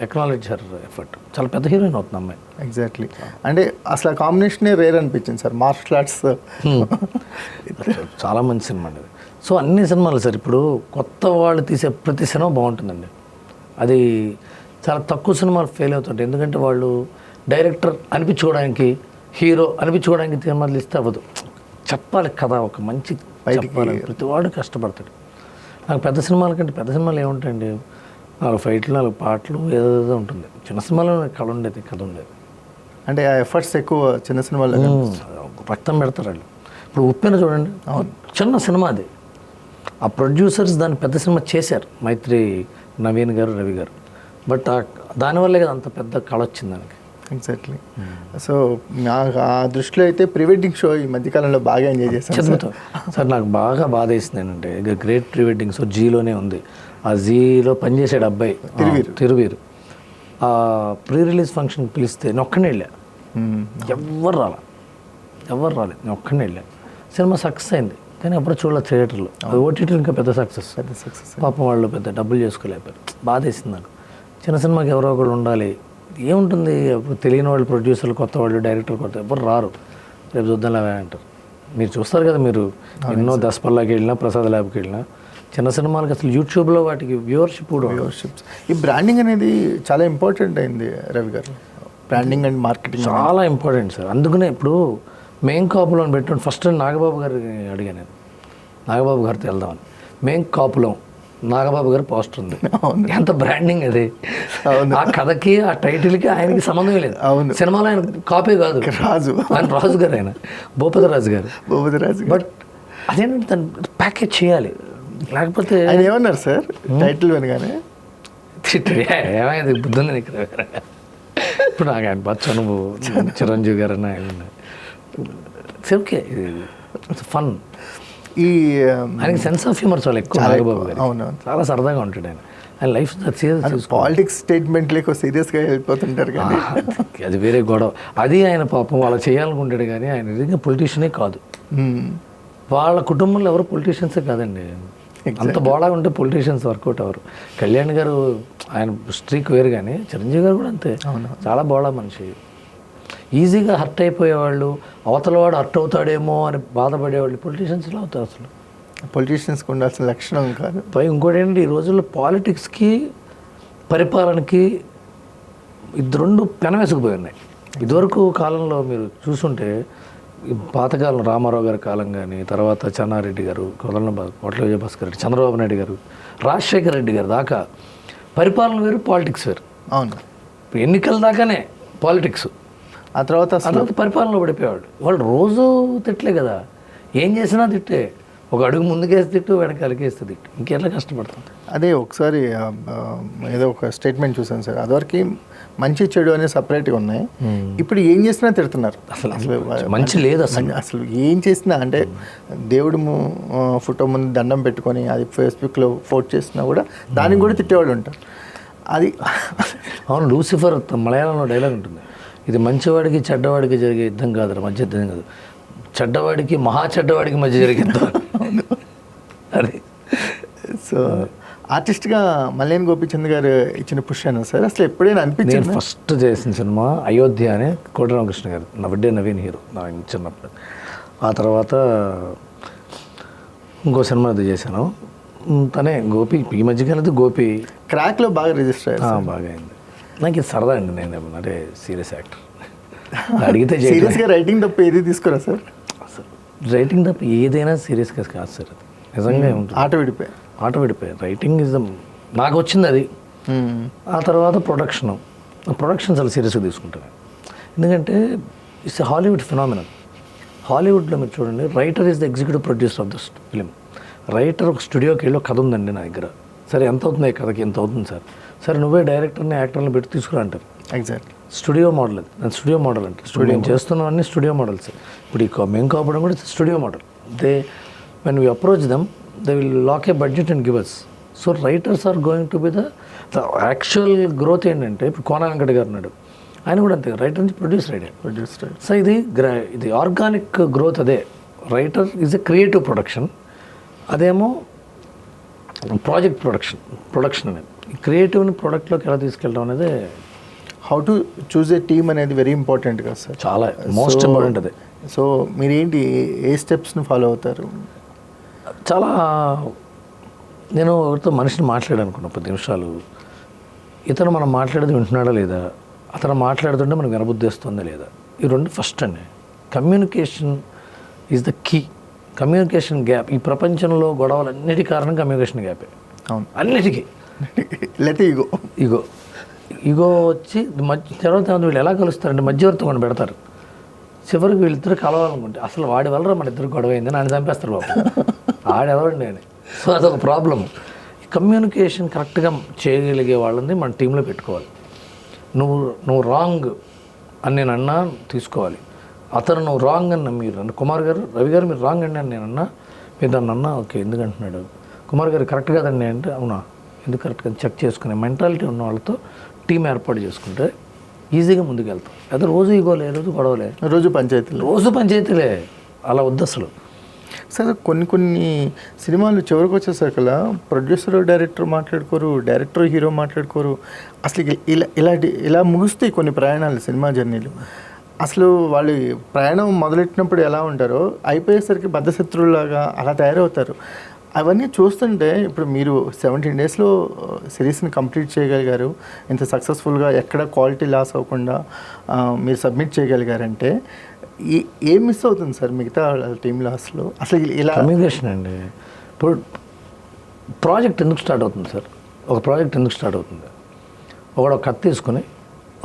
acknowledge her effort. చాలా పెద్ద హీరోయిన్ అవుతుంది అమ్మాయి. ఎగ్జాక్ట్లీ. అంటే అసలు ఆ కాంబినేషనే రేర్ అనిపించింది సార్. మార్షల్ ఆర్ట్స్ చాలా మంచి సినిమా అండి. సో అన్ని సినిమాలు సార్ ఇప్పుడు కొత్త వాళ్ళు తీసే ప్రతి సినిమా బాగుంటుందండి. అది చాలా తక్కువ సినిమాలు ఫెయిల్ అవుతుంటాయి. ఎందుకంటే వాళ్ళు డైరెక్టర్ అనిపించుకోవడానికి, హీరో అనిపించుకోవడానికి సినిమాలు ఇస్తే అవ్వదు. చెప్పాలి కదా, ఒక మంచి చెప్పాలి. ప్రతి వాడు కష్టపడతాడు. నాకు పెద్ద సినిమాల కంటే పెద్ద సినిమాలు ఏముంటాయండి, 4 ఫైట్లు, 4 పాటలు, ఏదో ఉంటుంది. చిన్న సినిమాలో కథ ఉండేది. అంటే ఆ ఎఫర్ట్స్ ఎక్కువ చిన్న సినిమాలో రక్తం పెడతారు వాళ్ళు. ఇప్పుడు ఉప్పెన చూడండి, చిన్న సినిమా అది. ఆ ప్రొడ్యూసర్స్ దాన్ని పెద్ద సినిమా చేశారు, మైత్రి నవీన్ గారు, రవి గారు. బట్ దానివల్లే కదా అంత పెద్ద కళ వచ్చింది దానికి. ఎగ్జాక్ట్లీ. సో నాకు ఆ దృష్టిలో అయితే ప్రీ వెడ్డింగ్ షో ఈ మధ్యకాలంలో బాగా ఎంజాయ్ చేశాను సార్. నాకు బాగా బాధ వేసింది ఏంటంటే గ్రేట్ ప్రీ వెడ్డింగ్ షో జీలోనే ఉంది. ఆ జీలో పనిచేసాడు అబ్బాయి తిరువీరు. ఆ ప్రీ రిలీజ్ ఫంక్షన్కి పిలిస్తే నేను ఒక్కనే వెళ్ళా. ఎవ్వరు రాలేదు. నేను ఒక్కనే వెళ్ళా. సినిమా సక్సెస్ అయింది. కానీ అప్పుడు చూడాలి థియేటర్లో. అది ఓటీటీలో ఇంకా పెద్ద సక్సెస్. పెద్ద సక్సెస్. పాపం వాళ్ళు పెద్ద డబ్బులు చేసుకోలేకపోయారు. బాధ వేసింది నాకు. చిన్న సినిమాకి ఎవరో ఒకరు ఉండాలి. ఏముంటుంది, అప్పుడు తెలియని వాళ్ళు ప్రొడ్యూసర్లు కొత్త వాళ్ళు, డైరెక్టర్ కొత్త, ఎవరు రారు. రేపు చూద్దాం లేవా అంటారు. మీరు చూస్తారు కదా, మీరు ఎన్నో దసపల్లాకి వెళ్ళినా, ప్రసాద్ ల్యాబ్కి వెళ్ళినా, చిన్న సినిమాలకి అసలు యూట్యూబ్లో వాటికి వ్యూవర్షిప్ కూడా. ఈ బ్రాండింగ్ అనేది చాలా ఇంపార్టెంట్ అయింది రవి గారు. బ్రాండింగ్ అండ్ మార్కెటింగ్ చాలా ఇంపార్టెంట్ సార్. అందుకనే ఇప్పుడు మేం కాపులో పెట్టుకుని ఫస్ట్ నాగబాబు గారికి అడిగాను నేను, నాగబాబు గారితో వెళ్దామని. మేం కాపులో నాగబాబు గారి పోస్టర్ ఉంది. ఎంత బ్రాండింగ్ అది. ఆ కథకి, ఆ టైటిల్కి ఆయనకి సంబంధమే లేదు. సినిమాలో ఆయన కాపీ కాదు, రాజు, ఆయన రాజు గారు, ఆయన భూపతి రాజు గారు. బట్ అదేంటంటే దాన్ని ప్యాకేజ్ చేయాలి. లేకపోతే ఆయన ఏమన్నారు సార్ టైటిల్ వినగానే? ఏమైంది బుద్ధి ఉంది నీకు? ఇప్పుడు నాకు ఆయన బచ్చ నువ్వు చిరంజీవి గారు అన్న ఓకే, ఫన్. ఈ ఆయనకి సెన్స్ ఆఫ్ హ్యూమర్ చాలా ఎక్కువ. నాగబాబు గారు చాలా సరదాగా ఉంటాడు ఆయన. ఆయన లైఫ్ పాలిటిక్స్ స్టేట్మెంట్ లేక సీరియస్గా వెళ్ళిపోతుంటారు కానీ అది వేరే గొడవ. అది ఆయన పాపం వాళ్ళ చేయాలనుకుంటాడు కానీ ఆయన నిజంగా పొలిటీషియనే కాదు. వాళ్ళ కుటుంబంలో ఎవరు పొలిటీషియన్సే కాదండి. అంత బాగా ఉంటే పొలిటీషియన్స్ వర్కౌట్ అవ్వరు. కళ్యాణ్ గారు ఆయన స్ట్రీక్ వేరు, కానీ చిరంజీవి గారు కూడా అంతే. చాలా బాగా మనిషి. ఈజీగా హర్ట్ అయిపోయేవాళ్ళు, అవతల వాడు హర్ట్ అవుతాడేమో అని బాధపడేవాళ్ళు పొలిటీషియన్స్ ఇలా అవుతారు. అసలు పొలిటీషియన్స్కి ఉండాల్సిన లక్షణం కాదు. పై ఇంకోటి ఏంటంటే ఈ రోజుల్లో పాలిటిక్స్కి పరిపాలనకి రెండు పెనవేసుకుపోయి ఉన్నాయి. ఇదివరకు కాలంలో మీరు చూసుంటే పాతకాలం రామారావు గారి కాలం కానీ, తర్వాత చెన్నారెడ్డి గారు, కోట్ల విజయభాస్కర్ రెడ్డి, చంద్రబాబు నాయుడు గారు, రాజశేఖర రెడ్డి గారు దాకా పరిపాలన వేరు, పాలిటిక్స్ వేరు. అవును, ఎన్నికల దాకానే పాలిటిక్స్, ఆ తర్వాత పరిపాలనలో పడిపోయేవాడు. వాళ్ళు రోజు తిట్లే కదా, ఏం చేసినా తిట్టే. ఒక అడుగు ముందుకేసి తిట్టు, వెనకాలకేస్తే తిట్టు, ఇంకెట్లా కష్టపడతాం. అదే ఒకసారి ఏదో ఒక స్టేట్మెంట్ చూసాను సార్, అదివరకు మంచి చెడు అనేది సపరేట్గా ఉన్నాయి, ఇప్పుడు ఏం చేసినా తిడుతున్నారు. అసలు మంచి లేదు అసలు ఏం చేసినా అంటే దేవుడు ఫోటో ముందు దండం పెట్టుకొని అది ఫేస్బుక్లో పోస్ట్ చేసినా కూడా దానికి కూడా తిట్టేవాళ్ళు ఉంటారు. అది అవును, లూసిఫర్ మలయాళంలో డైలాగ్ ఉంటుంది, ఇది మంచివాడికి చెడ్డవాడికి జరిగే యుద్ధం కాదు, మధ్య యుద్ధం కాదు, చెడ్డవాడికి మహా చెడ్డవాడికి మధ్య జరిగే యుద్ధం. అది సో ఆర్టిస్ట్గా మల్లేని గోపీచంద్ గారు ఇచ్చిన పుష్ అయినా సార్ అసలు ఎప్పుడైనా అనిపించింది? నేను ఫస్ట్ చేసిన సినిమా అయోధ్య అని కోట రామకృష్ణ గారు, నా బిడ్డే నవీన్ హీరో, నా చిన్నప్పుడు. ఆ తర్వాత ఇంకో సినిమా అది చేశాను, తనే గోపి. ఈ మధ్యకాలది గోపి క్రాక్లో బాగా రిజిస్టర్ అయ్యారు. బాగా అయింది. నాకు ఇది సరదా అండి, నేను అంటే సీరియస్ యాక్టర్. అడిగితే సీరియస్గా రైటింగ్ తప్ప ఏది తీసుకురా సార్? అసలు రైటింగ్ తప్ప ఏదైనా సీరియస్గా కాదు సార్, అది నిజంగా ఉంటుంది. ఆట విడిపోయి రైటింగ్ ఇస్ నాకు వచ్చింది అది. ఆ తర్వాత ప్రొడక్షన్ చాలా సీరియస్గా తీసుకుంటాను. ఎందుకంటే ఇట్స్ హాలీవుడ్ ఫినామినల్. హాలీవుడ్లో మీరు చూడండి, writer is the executive producer of the film. Writer ఒక స్టూడియోకి వెళ్ళి కథ ఉందండి నా దగ్గర, సరే ఎంత అవుతుంది కథకి, ఎంత అవుతుంది సార్, సరే నువ్వే డైరెక్టర్ని యాక్టర్ని పెట్టి తీసుకురా అంటారు. ఎగ్జాక్ట్ స్టూడియో మోడల్ అది, నేను స్టూడియో మోడల్ అంటే స్టూడియో చేస్తున్నవన్నీ స్టూడియో మోడల్స్. ఇప్పుడు ఈ మేము కాపడం కూడా studio model. When we approach them they will lock a budget and give us. So writers are going to be the actual growth. ఏంటంటే ఇప్పుడు కోన వెంకట గారు ఉన్నాడు, ఆయన కూడా అంతే, రైటర్ నుంచి ప్రొడ్యూసర్. సో ఇది ఆర్గానిక్ గ్రోత్. అదే writer is a creative production, అదేమో ప్రాజెక్ట్ ప్రొడక్షన్ అనేది. ఈ క్రియేటివ్ని ప్రొడక్ట్లోకి ఎలా తీసుకెళ్ళడం అనేది, how to choose a team అనేది వెరీ ఇంపార్టెంట్ కదా సార్? చాలా మోస్ట్ ఇంపార్టెంట్ అది. సో మీరేంటి ఏ స్టెప్స్ని ఫాలో అవుతారు? చాలా నేను ఒకరితో మనిషిని మాట్లాడాలనుకున్నా 10 నిమిషాలు, ఇతను మనం మాట్లాడేది వింటున్నాడా లేదా, అతను మాట్లాడుతుంటే మనకు వినబుద్ధేస్తుందా లేదా, ఈ రెండు ఫస్ట్ అండి. Communication is the key. Communication gap, ఈ ప్రపంచంలో గొడవలన్నిటి కారణం కమ్యూనికేషన్ గ్యాపే. అవును, అన్నిటికీ. లేకపోతే ఈగో వచ్చి తర్వాత వీళ్ళు ఎలా కలుస్తారంటే మధ్యవర్తి కొన్ని పెడతారు, చివరికి వీళ్ళిద్దరు కలవాలనుకుంటే అసలు వాడి వల్ల మన ఇద్దరు గొడవ అయింది, నన్ను చంపేస్తారు బాబు, ఆడెవరండి అని. సో అదొక ప్రాబ్లం. కమ్యూనికేషన్ కరెక్ట్గా చేయగలిగే వాళ్ళని మన టీంలో పెట్టుకోవాలి. నువ్వు రాంగ్ అని నేను అన్నా తీసుకోవాలి, అతను నువ్వు రాంగ్ అన్న మీరు అన్న కుమార్ గారు, రవి గారు మీరు రాంగ్ అండి అని నేను అన్నా, మీరు దాన్ని అన్నా ఓకే ఎందుకు అంటున్నాడు, కుమార్ గారు కరెక్ట్ కాదండి అంటే అవునా ఎందుకు కరెక్ట్గా చెక్ చేసుకునే మెంటాలిటీ ఉన్న వాళ్ళతో టీం ఏర్పాటు చేసుకుంటే ఈజీగా ముందుకు వెళ్తాం. అయితే రోజు ఈగోలే, రోజు గొడవలే, రోజు పంచాయతీలే, అలా వద్దు అసలు. సార్ కొన్ని సినిమాలు చివరికి వచ్చేసరికల్లా ప్రొడ్యూసర్ డైరెక్టర్ మాట్లాడుకోరు, డైరెక్టర్ హీరో మాట్లాడుకోరు. అసలు ఇలా ముగుస్తాయి కొన్ని ప్రయాణాలు, సినిమా జర్నీలు. అసలు వాళ్ళు ప్రయాణం మొదలెట్టినప్పుడు ఎలా ఉంటారో అయిపోయేసరికి బద్ధశత్రువులాగా అలా తయారవుతారు. అవన్నీ చూస్తుంటే ఇప్పుడు మీరు 17 డేస్లో సిరీస్ని కంప్లీట్ చేయగలిగారు, ఇంత సక్సెస్ఫుల్గా ఎక్కడ క్వాలిటీ లాస్ అవ్వకుండా మీరు సబ్మిట్ చేయగలిగారంటే ఏం మిస్ అవుతుంది సార్ మిగతా టీమ్ లాస్లో? అసలు ఇలా కమ్యూనికేషన్ అండి. ఇప్పుడు ప్రాజెక్ట్ ఎందుకు స్టార్ట్ అవుతుంది సార్? ఒక ప్రాజెక్ట్ ఎందుకు స్టార్ట్ అవుతుంది? ఒక కథ తీసుకుని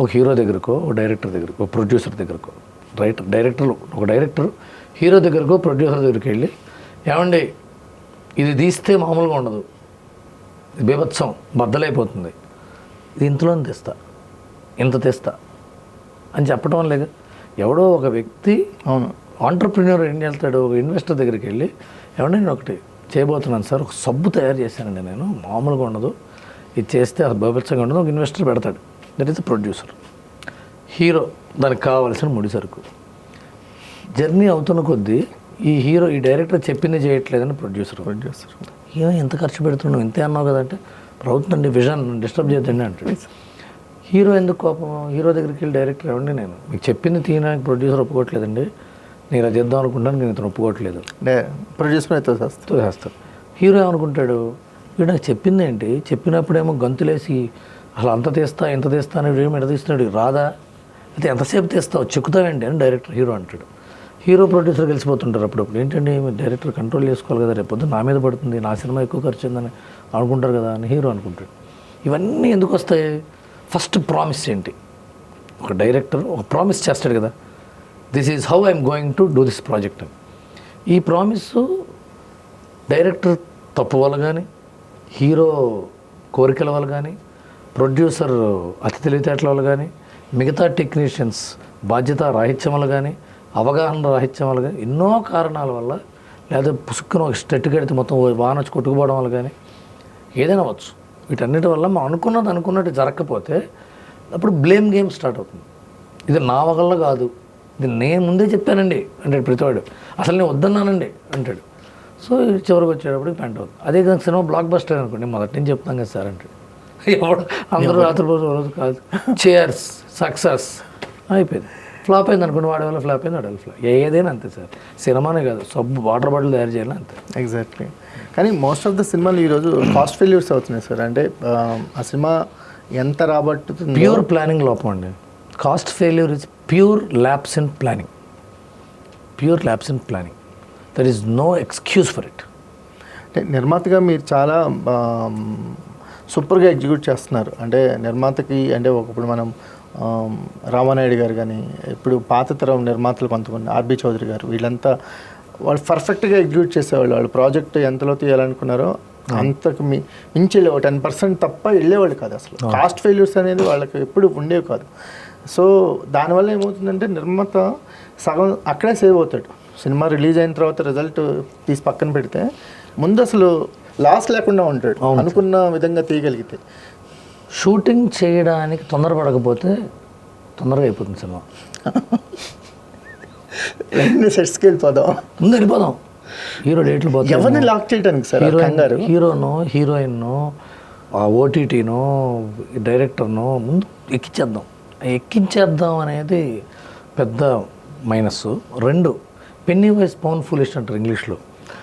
ఒక హీరో దగ్గరకో, ఒక డైరెక్టర్ దగ్గరకో, ఒక ప్రొడ్యూసర్ దగ్గరకో, ఒక డైరెక్టర్ హీరో దగ్గరకో ప్రొడ్యూసర్ దగ్గరికి వెళ్ళి, ఏమండి ఇది తీస్తే మామూలుగా ఉండదు, ఇది బీభత్సం బద్దలైపోతుంది, ఇది ఇంతలోనే తెస్తా, ఇంత తెస్తా అని చెప్పడం వల్లే. ఎవడో ఒక వ్యక్తి, అవును, ఆంటర్ప్రిన్యూర్ ఏం చేస్తాడు, ఒక ఇన్వెస్టర్ దగ్గరికి వెళ్ళి, ఏమంటే నేను ఒకటి చేయబోతున్నాను సార్, ఒక సబ్బు తయారు చేశానండి నేను, మామూలుగా ఉండదు, ఇది చేస్తే అది బీభత్సంగా ఉండదు, ఒక ఇన్వెస్టర్ పెడతాడు. That is the producer. Hero దానికి కావాల్సిన ముడి సరుకు. జర్నీ అవుతున్న కొద్దీ ఈ డైరెక్టర్ చెప్పింది చేయట్లేదని ప్రొడ్యూసర్ ఏమో ఎంత ఖర్చు పెడుతున్నావు, ఇంతే అన్నావు కదంటే, ప్రభుత్వం అండి విజన్ డిస్టర్బ్ చేద్దండి అంటాడు. హీరో ఎందుకు కోపం? హీరో దగ్గరికి వెళ్ళి డైరెక్టర్ ఏమండి నేను మీకు చెప్పింది తీయడానికి ప్రొడ్యూసర్ ఒప్పుకోవట్లేదండి, నేను ఇలా చేద్దాం అనుకుంటాను, నేను ఇతను ఒప్పుకోవట్లేదు, ప్రొడ్యూసర్ అయితే చేస్తాను. హీరో ఏమనుకుంటాడు, వీడు నాకు చెప్పింది ఏంటి, చెప్పినప్పుడేమో గంతులేసి అసలు అంత తీస్తా ఇంత తీస్తా అని ఏమి ఎడతీస్తున్నాడు, రాదా అయితే ఎంతసేపు తీస్తావు, చెక్కుతావేంటి అని డైరెక్టర్ హీరో అంటాడు. హీరో ప్రొడ్యూసర్ కలిసిపోతుంటారు. అప్పుడప్పుడు ఏంటంటే డైరెక్టర్ కంట్రోల్ చేసుకోవాలి కదా, రేపు నా మీద పడుతుంది, నా సినిమా ఎక్కువ ఖర్చు ఉందని అనుకుంటారు కదా అని హీరో అనుకుంటాడు. ఇవన్నీ ఎందుకు వస్తాయి? ఫస్ట్ ప్రామిస్ ఏంటి? ఒక డైరెక్టర్ ఒక ప్రామిస్ చేస్తాడు కదా, this is how I'm going to do this project అని. ఈ ప్రామిస్ డైరెక్టర్ తప్పు వల్ల కానీ, హీరో కోరికల వల్ల కానీ, ప్రొడ్యూసర్ అతి తెలివితేటల వల్ల కానీ, మిగతా టెక్నీషియన్స్ బాధ్యత రాహిత్యం వల్ల కానీ, అవగాహన రాహిత్యం వల్ల కానీ, ఎన్నో కారణాల వల్ల, లేదా పుసుక్కున ఒక స్టెట్ కడితే మొత్తం వాన వచ్చి కొట్టుకుపోవడం వల్ల కానీ, ఏదైనా అవ్వచ్చు. వీటన్నిటి వల్ల మనం అనుకున్నట్టు జరగకపోతే అప్పుడు బ్లేమ్ గేమ్ స్టార్ట్ అవుతుంది. ఇది నా వల్ల కాదు, ఇది నేను ముందే చెప్పానండి అంటాడు ప్రతివాడు, అసలు నేను వద్దన్నానండి అంటాడు. సో చివరికి వచ్చేటప్పటికి పెంట్ అవుతుంది. అదే కదా సినిమా బ్లాక్ బస్టర్ అనుకోండి, మొదటి నుంచి చెప్తాం కదా సార్ అంటాడు. ఎవడు అందరూ రాత్రి రోజు కాదు, చేర్స్ సక్సెస్ అయిపోయింది. ఫ్లాప్ అయింది అనుకోండి, వాడి వల్ల ఫ్లాప్ అయింది, వాడి వల్ల ఫ్లాప్, ఏదైనా అంతే సార్. సినిమానే కాదు, సబ్బు వాటర్ బాటిల్ తయారు చేయాలి అంతే. ఎగ్జాక్ట్లీ. కానీ మోస్ట్ ఆఫ్ ద సినిమాలు ఈరోజు కాస్ట్ ఫెయిల్యూర్స్ అవుతున్నాయి సార్. అంటే ఆ సినిమా ఎంత రాబట్టుతుంది? ప్యూర్ ప్లానింగ్ లోపం అండి. Cost failure is pure lapse in planning. Pure lapse in planning. There is no excuse for it. అంటే నిర్మాతగా మీరు చాలా సూపర్గా ఎగ్జిక్యూట్ చేస్తున్నారు. అంటే నిర్మాతకి అంటే ఒకప్పుడు మనం రామానాయుడు గారు కానీ, ఇప్పుడు పాత తరం నిర్మాతలు కొంతమంది ఆర్బి చౌదరి గారు, వీళ్ళంతా వాళ్ళు పర్ఫెక్ట్గా ఎగ్జిక్యూట్ చేసేవాళ్ళు. వాళ్ళు ప్రాజెక్ట్ ఎంతలో తీయాలనుకున్నారో అంతకు మించి 10% తప్ప వెళ్ళేవాళ్ళు కాదు. అసలు కాస్ట్ ఫెయిల్యూర్స్ అనేది వాళ్ళకి ఎప్పుడు ఉండేవి కాదు. సో దానివల్ల ఏమవుతుందంటే నిర్మాత సగం అక్కడే సేవ్ అవుతాడు. సినిమా రిలీజ్ అయిన తర్వాత రిజల్ట్ తీసి పక్కన పెడితే ముందు అసలు లాస్ లేకుండా ఉంటాడు అనుకున్న విధంగా తీయగలిగితే. షూటింగ్ చేయడానికి తొందరపడకపోతే తొందరగా అయిపోతుంది సినిమా. సెట్స్కి వెళ్ళిపోదాం, ముందు వెళ్ళిపోదాం, హీరో డేట్లు పోతాయి. ఎవరిని లాక్ చేయడానికి సార్? హీరోనో హీరోయిన్నో ఓటీటీనో డైరెక్టర్నో ముందు ఎక్కించేద్దాం అనేది పెద్ద minus. 2 penny wise pound foolish అంటారు ఇంగ్లీష్లో.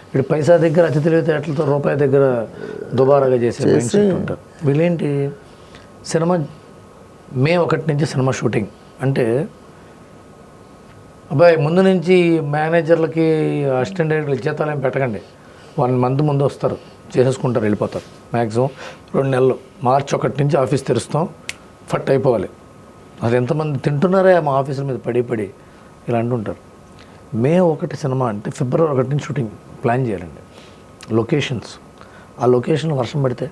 ఇప్పుడు పైసా దగ్గర అతి తెలివితేటలతో రూపాయి దగ్గర దుబారాగా చేసే మైండ్ సెట్ ఉంటారు. వీళ్ళేంటి, సినిమా మే 1 నుంచి సినిమా షూటింగ్ అంటే, అబ్బాయి ముందు నుంచి మేనేజర్లకి అసిస్టెంట్ డైరెక్టర్లకి జీతాలు ఏం పెట్టకండి, 1 month ముందు వస్తారు, చేసేసుకుంటారు, వెళ్ళిపోతారు. మ్యాక్సిమం 2 నెలలు, మార్చి 1 నుంచి ఆఫీస్ తెరుస్తాం, ఫట్ అయిపోవాలి. అది ఎంతమంది తింటున్నారే మా ఆఫీసుల మీద పడి ఇలా అంటుంటారు. మే 1 సినిమా అంటే ఫిబ్రవరి 1 నుంచి షూటింగ్ ప్లాన్ చేయాలండి. లొకేషన్స్, ఆ లొకేషన్ వర్షం పడితే,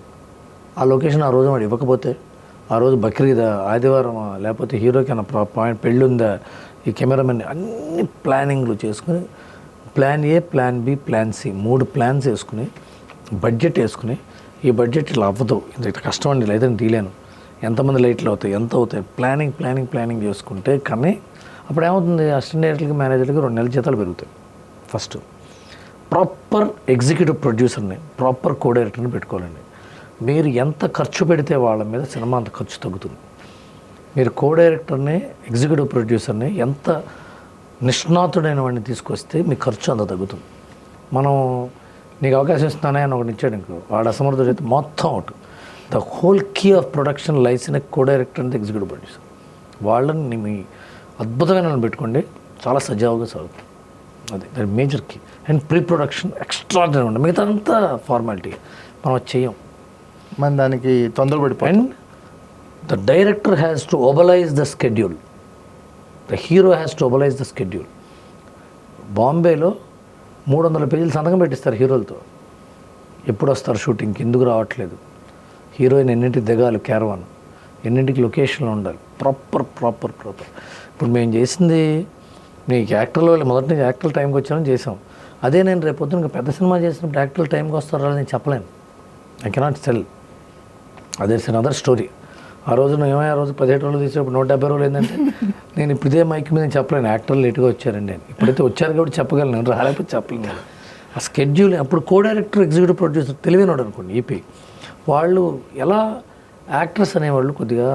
ఆ లొకేషన్ ఆ రోజు వాడు ఇవ్వకపోతే, ఆ రోజు బక్రీదా, ఆదివారమా, లేకపోతే హీరోకి అన్న పాయింట్ పెళ్ళి ఉందా, ఈ కెమెరామెన్, అన్ని ప్లానింగ్లు చేసుకుని plan A, plan B, plan C 3 plans వేసుకుని బడ్జెట్ వేసుకుని, ఈ బడ్జెట్ ఇలా అవ్వదు, ఇంత కష్టం అండి, అయితే నేను తీయలేను, ఎంతమంది లైట్లు అవుతాయి, ఎంత అవుతాయి, ప్లానింగ్ చేసుకుంటే కానీ అప్పుడు ఏమవుతుంది, అసిస్టెంట్ డైరెక్టర్కి మేనేజర్కి 2 నెలల జీతాలు పెరుగుతాయి ఫస్ట్. ప్రాపర్ ఎగ్జిక్యూటివ్ ప్రొడ్యూసర్ని, ప్రాపర్ కో డైరెక్టర్ని పెట్టుకోవాలండి. మీరు ఎంత ఖర్చు పెడితే వాళ్ళ మీద సినిమా అంత ఖర్చు తగ్గుతుంది. మీరు కో డైరెక్టర్ని, ఎగ్జిక్యూటివ్ ప్రొడ్యూసర్ని ఎంత నిష్ణాతుడైన వాడిని తీసుకొస్తే మీ ఖర్చు అంత తగ్గుతుంది. మనం నీకు అవకాశం ఇస్తున్నానే అని ఒకటి ఇచ్చాడు, ఇంకో వాడు అసమర్థుడు అయితే మొత్తం out. The whole key of production lies in co director and executive producer. వాళ్ళని మీ అద్భుతమైన పెట్టుకోండి, చాలా సజావుగా సాగుతుంది. అది దాని major key. And pre production extraordinary ఉంటుంది. మిగతా అంతా ఫార్మాలిటీ, మనం అది చెయ్యం. మన దానికి తొందరపడిపోయి. And the director has to oblige the schedule, the hero has to oblige the schedule. బాంబేలో 300 పేజీలు సంతకం పెట్టిస్తారు హీరోలతో. ఎప్పుడు వస్తారు షూటింగ్కి, ఎందుకు రావట్లేదు, హీరోయిన్ ఎన్నింటికి దిగాలి, క్యారవాన్ ఎన్నింటికి లొకేషన్లో ఉండాలి, ప్రాపర్. ఇప్పుడు మేము చేసింది మీకు యాక్టర్ల వల్ల మొదటి నుంచి యాక్టర్ల టైంకి వచ్చామని చేసాం. అదే నేను రేపు పొద్దున ఇంకా పెద్ద సినిమా చేసినప్పుడు యాక్టర్ల టైంకి వస్తారో నేను చెప్పలేను. I cannot cell. అదే అనదర్ స్టోరీ. ఆ రోజున ఏమైనా రోజు 17 రోజులు తీసేప్పుడు 170 రోజులు ఏంటంటే నేను ఇప్పుడు ఇదే మైక్ మీద నేను చెప్పలేను యాక్టర్లు లేట్గా వచ్చారండి అని. ఇప్పుడైతే వచ్చారు కాబట్టి చెప్పగలను, రాలేకపోతే చెప్పలేను. ఆ స్కెడ్యూల్ అప్పుడు కో డైరెక్టర్, ఎగ్జిక్యూటివ్ ప్రొడ్యూసర్ తెలివైనడు అనుకోండి, ఈపీ వాళ్ళు ఎలా యాక్టర్స్ అనేవాళ్ళు కొద్దిగా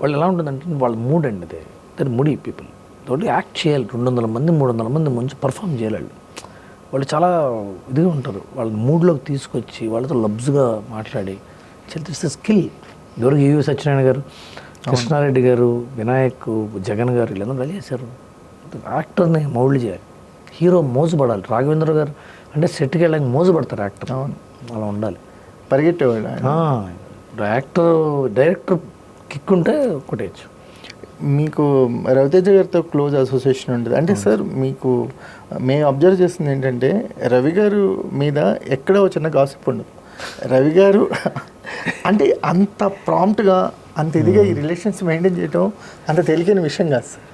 వాళ్ళు ఎలా ఉంటుందంటే వాళ్ళ మూడ్ అండి, అదే దాని మూడీ పీపుల్ తోటి యాక్ట్ చేయాలి. 200 మంది 300 మంది ముందు పర్ఫామ్ చేయాలి. వాళ్ళు చాలా ఇదిగా ఉంటారు. వాళ్ళ మూడ్లోకి తీసుకొచ్చి వాళ్ళతో లబ్స్గా మాట్లాడి ఇట్స్ స్కిల్. ఎవరికి యువి సత్యనారాయణ గారు, కృష్ణారెడ్డి గారు, వినాయక్, జగన్ గారు వీళ్ళందరూ రెడీ చేశారు. యాక్టర్ని మౌల్డ్ చేయాలి, హీరో మోజుపడాలి. రాఘవేంద్ర గారు అంటే సెట్కి వెళ్ళాక మోజుపడతారు యాక్టర్, అలా ఉండాలి. పరిగెట్టేవాళ్ళు యాక్టర్ డైరెక్టర్ కిక్ ఉంటే కొట్టేయచ్చు. మీకు రవితేజ గారితో క్లోజ్ అసోసియేషన్ ఉంటుంది అంటే సార్, మీకు మేము అబ్జర్వ్ చేస్తుంది ఏంటంటే రవి గారు మీద ఎక్కడ చిన్న గాసిప్ ఉండదు. రవి గారు అంటే అంత ప్రాంప్ట్గా, అంత ఇదిగా ఈ రిలేషన్స్ మెయింటైన్ చేయడం అంత తేలికైన విషయం కాదు సార్.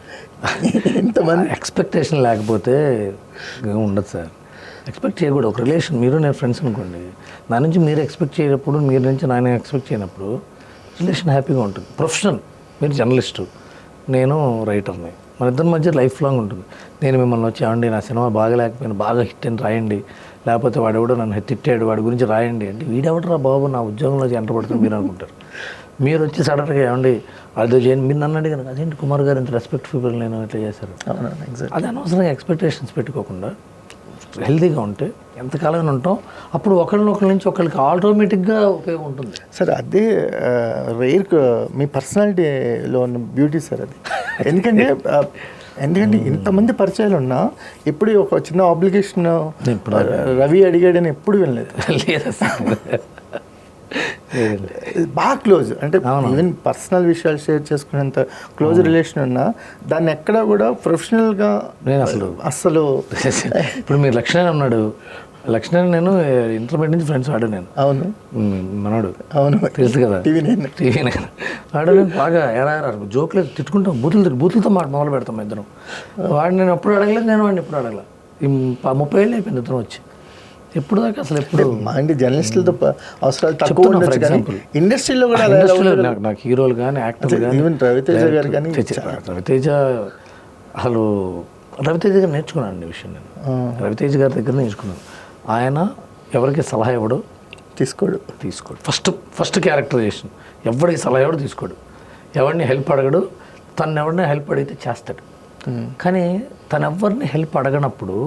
ఎంతమంది ఎక్స్పెక్టేషన్ లేకపోతే ఉండదు సార్. ఎక్స్పెక్ట్ చేయకూడదు. ఒక రిలేషన్, మీరు నేను ఫ్రెండ్స్ అనుకోండి, నా నుంచి మీరు ఎక్స్పెక్ట్ చేయనప్పుడు, మీరు నుంచి నేను ఎక్స్పెక్ట్ చేయనప్పుడు రిలేషన్ హ్యాపీగా ఉంటుంది. ప్రొఫెషనల్, మీరు జర్నలిస్టు, నేను రైటర్ని, మన ఇద్దరి మధ్య లైఫ్ లాంగ్ ఉంటుంది. నేను మిమ్మల్ని వచ్చి ఏమండి నా సినిమా బాగా లేకపోయినా బాగా హిట్ అని రాయండి, లేకపోతే వాడెవడో నన్ను తిట్టాడు వాడి గురించి రాయండి అంటే వీడెవడరా బాబు నా ఉద్యోగంలో ఎంటర్ పడుతుంది మీరు అనుకుంటారు. మీరు వచ్చి సడన్గా ఏమండి అదే చేయండి, మీరు నన్ను అడిగాను అదేంటి కుమార్ గారు ఇంత రెస్పెక్ట్ఫుల్ నేను ఎట్లా చేశారు. అది అనవసరంగా ఎక్స్పెక్టేషన్స్ పెట్టుకోకుండా హెల్తీగా ఉంటే ఎంతకాలంగా ఉంటాం, అప్పుడు ఒకళ్ళ నుంచి ఒకరికి ఆటోమేటిక్గా ఉపయోగం ఉంటుంది. సార్ అదే రేర్ మీ పర్సనాలిటీలో ఉన్న బ్యూటీ సార్ అది. ఎందుకంటే ఇంతమంది పరిచయాలు ఉన్నా ఎప్పుడు ఒక చిన్న ఆబ్లిగేషన్ రవి అడిగాడని ఎప్పుడు వినలేదు. బాగా క్లోజ్ అంటే ఈవెన్ పర్సనల్ విషయాలు షేర్ చేసుకునేంత క్లోజ్ రిలేషన్ ఉన్నా దాన్ని ఎక్కడా కూడా ప్రొఫెషనల్గా నేను అసలు ఇప్పుడు మీరు లక్ష్మణ్ ఉన్నాడు, లక్ష్మణ్ నేను ఇంటర్మీడియట్ నుంచి ఫ్రెండ్స్ వాడు, నేను అవును మనోడు అవును తెలుసు కదా, టీవీ వాడు నేను బాగా జోకులు తిట్టుకుంటాం, బూతులతో మొదలు పెడతాం ఇద్దరం. వాడు నేను ఎప్పుడు అడగలేదు, నేను వాడిని ఎప్పుడు అడగల. 30 ఏళ్ళు అయిపోయింది ఇద్దరం వచ్చి. ఎప్పుడు దాకా అసలు ఎప్పుడు మా ఇంటి జర్నలిస్టులతో అవసరాలు తక్కువ ఉండొచ్చు కానీ ఇండస్ట్రీలో కూడా నాకు హీరోలు కానీ యాక్టర్లు కానీ రవితేజ గారు కానీ రవితేజ అసలు రవితేజ గారు నేర్చుకున్నాను అనే విషయం. నేను రవితేజ గారి దగ్గర నేర్చుకున్నాను. ఆయన ఎవరికి సలహా ఇవ్వడు, తీసుకోడు. ఫస్ట్ క్యారెక్టరైజేషన్, ఎవరికి సలహా ఇవ్వడు, తీసుకోడు, ఎవరిని హెల్ప్ అడగడు. తను ఎవరిని హెల్ప్ అడిగితే చేస్తాడు. కానీ తను ఎవరిని హెల్ప్ అడగనప్పుడు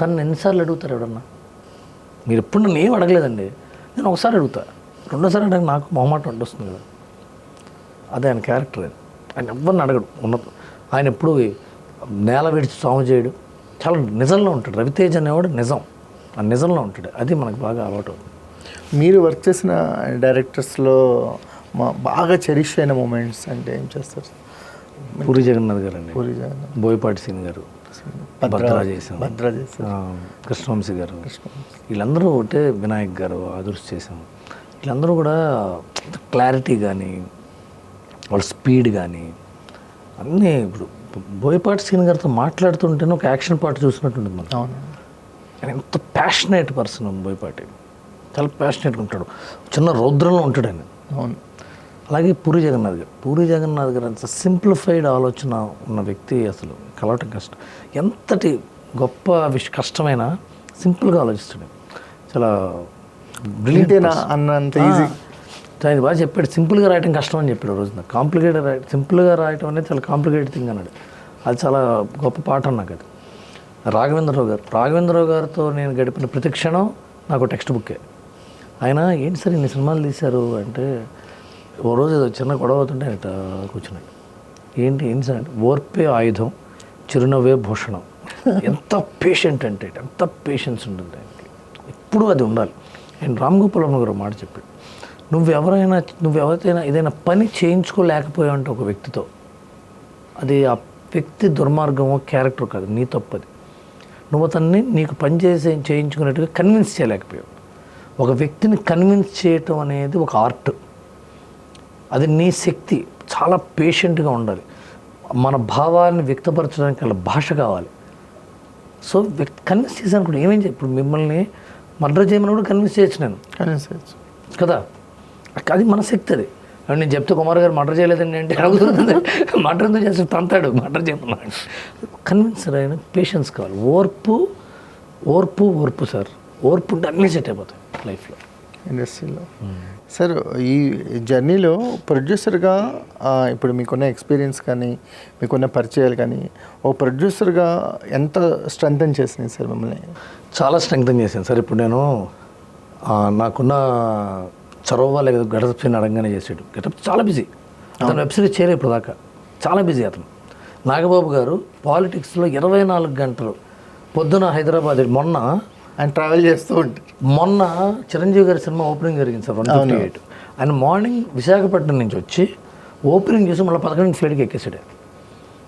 తను ఎన్నిసార్లు అడుగుతారు ఎవడన్నా? మీరు ఎప్పుడు నన్ను ఏం అడగలేదండి, నేను ఒకసారి అడుగుతా, రెండోసారి అడగ నాకు మొహమాటం వస్తుంది కదా. అదే ఆయన క్యారెక్టర్. ఆయన ఎవరిని అడగడు. ఆయన ఎప్పుడు నేల విడిచి సాము చేయడు, చాలా నిజంలో ఉంటాడు. రవితేజ అనేవాడు నిజం, ఆ నిజంలో ఉంటాడు. అది మనకు బాగా అలవాటు అవుతుంది. మీరు వర్క్ చేసిన డైరెక్టర్స్లో బాగా చెరిష్ అయిన మూమెంట్స్ అంటే ఏం చేస్తారు? పూరి జగన్నాథ్ గారు అండి, బోయపాటి సీన్ గారు, భద్రా చేసాం, కృష్ణవంశీ గారు, వీళ్ళందరూ ఒకటే, వినాయక్ గారు ఆదుర్స్ చేసాం. వీళ్ళందరూ కూడా క్లారిటీ కానీ వాళ్ళ స్పీడ్ కానీ అన్నీ. ఇప్పుడు బోయపాటి సీన్ గారితో మాట్లాడుతుంటేనే ఒక యాక్షన్ పార్ట్ చూసినట్టుంటుంది మనం. ఆయన ఎంత ప్యాషనేట్ పర్సన్ బోయపాటి, చాలా ప్యాషనేట్గా ఉంటాడు, చిన్న రౌద్రంలో ఉంటాడు ఆయన. అవును. అలాగే పూరి జగన్నాథ్ గారు అంత సింప్లిఫైడ్ ఆలోచన ఉన్న వ్యక్తి అసలు కలవటం కష్టం. ఎంతటి గొప్ప కష్టమైనా సింపుల్గా ఆలోచిస్తాడు, చాలా బ్రిలియంట్ ఇంతేనా అన్నంత ఈజీ. ఆయన బాగా చెప్పాడు, సింపుల్గా రాయటం కష్టం అని చెప్పాడు రోజున. కాంప్లికేటెడ్ సింపుల్గా రాయటం అనేది చాలా కాంప్లికేటెడ్ థింగ్ అన్నాడు. అది చాలా గొప్ప పాఠం నాకు అది. రాఘవేంద్రరావు గారితో నేను గడిపిన ప్రతి క్షణం నాకు టెక్స్ట్ బుక్కే. ఆయన ఏంటి సార్ ఇన్ని సినిమాలు తీశారు అంటే, ఓ రోజు ఏదో చిన్న గొడవ అవుతుంటే ఆయన ఇట్లా కూర్చున్నాడు. ఏంటి సార్ అంటే, ఓర్పే ఆయుధం చిరునవ్వే భూషణం. ఎంత పేషెంట్ అంటే ఎంత పేషెన్స్ ఉంటుంది ఆయనకి, ఎప్పుడూ అది ఉండాలి. ఆయన రామ్ గోపాల్ వర్మ గారు మాట చెప్పాడు, నువ్వెవరైనా ఏదైనా పని చేయించుకోలేకపోయావంటే ఒక వ్యక్తితో, అది ఆ వ్యక్తి దుర్మార్గమో క్యారెక్టర్ కాదు, నీ తప్పది. నువ్వు అతన్ని నీకు పని చేయించుకున్నట్టుగా కన్విన్స్ చేయలేకపోయావు. ఒక వ్యక్తిని కన్విన్స్ చేయటం అనేది ఒక ఆర్ట్, అది నీ శక్తి. చాలా పేషెంట్గా ఉండాలి. మన భావాన్ని వ్యక్తపరచడానికి అలా భాష కావాలి. సో కన్విన్స్ చేశాను కూడా ఏమేం ఇప్పుడు మిమ్మల్ని మర్డర్ చేయమని కూడా కన్విన్స్ చేయొచ్చు నేను కదా, అది మన శక్తి. అది నేను చెప్తే కుమార్ గారు మర్డర్ చేయలేదండి అంటే అడుగుతుంది, మర్డర్ ఎందుకు చేస్తే తంతాడు, మర్డర్ చేయమన్నాడు. కన్విన్స్ అయిన పేషెన్స్ కావాలి, ఓర్పు సార్. ఓర్పు ఉంటే అన్నీ సెట్ అయిపోతాయి లైఫ్లో, ఇండస్ట్రీలో. సార్ ఈ జర్నీలో ప్రొడ్యూసర్గా ఇప్పుడు మీకున్న ఎక్స్పీరియన్స్ కానీ మీకున్న పరిచయాలు కానీ ఓ ప్రొడ్యూసర్గా ఎంత స్ట్రెంగ్తన్ చేసినాయి సార్ మిమ్మల్ని? చాలా స్ట్రెంగ్తన్ చేశాను సార్. ఇప్పుడు నేను నాకున్న చొరవ లేదా గెటప్ సీన్ అడగగానే చేసాడు. గెటప్ చాలా బిజీ, అతను వెబ్ సిరీస్ చేయలే ఇప్పుడు దాకా, చాలా బిజీ అతను. నాగబాబు గారు పాలిటిక్స్లో 24 గంటలు, పొద్దున హైదరాబాద్, మొన్న ఆయన ట్రావెల్ చేస్తూ ఉంటారు. మొన్న చిరంజీవి గారి సినిమా ఓపెనింగ్ జరిగింది సార్ 158. ఆయన మార్నింగ్ విశాఖపట్నం నుంచి వచ్చి ఓపెనింగ్ చేసి మళ్ళీ 11 ఫ్లైట్కి ఎక్కేసాడు.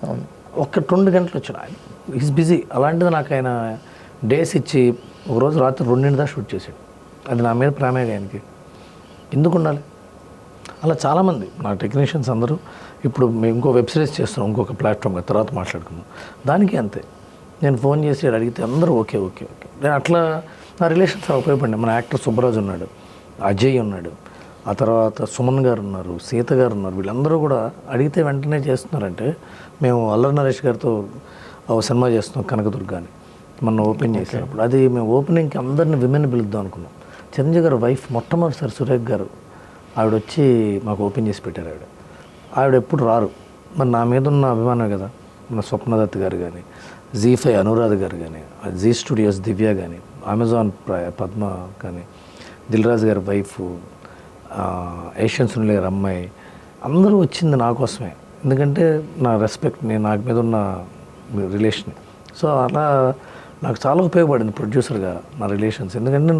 అవును, ఒక్క 2 గంటలు వచ్చాడు. ఆయన ఈజ్ బిజీ. అలాంటిది నాకు ఆయన డేస్ ఇచ్చి ఒకరోజు రాత్రి 2 దాకా షూట్ చేశాడు. అది నా మీద ప్రేమే ఆయనకి, ఎందుకు ఉండాలి. అలా చాలామంది నా టెక్నీషియన్స్ అందరూ ఇప్పుడు మేము ఇంకో వెబ్ సిరీస్ చేస్తున్నాం ఇంకొక ప్లాట్ఫామ్గా, తర్వాత మాట్లాడుకుందాం. దానికి అంతే, నేను ఫోన్ చేసి అడిగితే అందరూ ఓకే. నేను అట్లా నా రిలేషన్స్ ఉపయోగపడినాయి. మన యాక్టర్ సుబ్బరాజు ఉన్నాడు, అజయ్ ఉన్నాడు, ఆ తర్వాత సుమన్ గారు ఉన్నారు, సీత గారు ఉన్నారు. వీళ్ళందరూ కూడా అడిగితే వెంటనే చేస్తున్నారంటే, మేము అల్లరి నరేష్ గారితో ఒక సినిమా చేస్తున్నాం కనకదుర్గ అని, మొన్న ఓపెన్ చేసినప్పుడు అది మేము ఓపెనింగ్కి అందరిని విమెన్ పిలుద్దాం అనుకున్నాం. చిరంజీవి గారు వైఫ్ మొట్టమొదటిసారి సురేఖ్ గారు ఆవిడ వచ్చి మాకు ఓపెన్ చేసి పెట్టారు. ఆవిడ ఎప్పుడు రారు, మరి నా మీద ఉన్న అభిమానం కదా. మన స్వప్నదత్ గారు కానీ, జీ5 అనురాధ్ గారు కానీ, జీ స్టూడియోస్ దివ్య కానీ, అమెజాన్ పద్మ కానీ, దిల్రాజు గారి వైఫ్, ఏషియన్ సునీల్ గారి అమ్మాయి, అందరూ వచ్చింది నా కోసమే. ఎందుకంటే నా రెస్పెక్ట్, నాకు మీద ఉన్న రిలేషన్. సో అలా నాకు చాలా ఉపయోగపడింది ప్రొడ్యూసర్గా నా రిలేషన్స్. ఎందుకంటే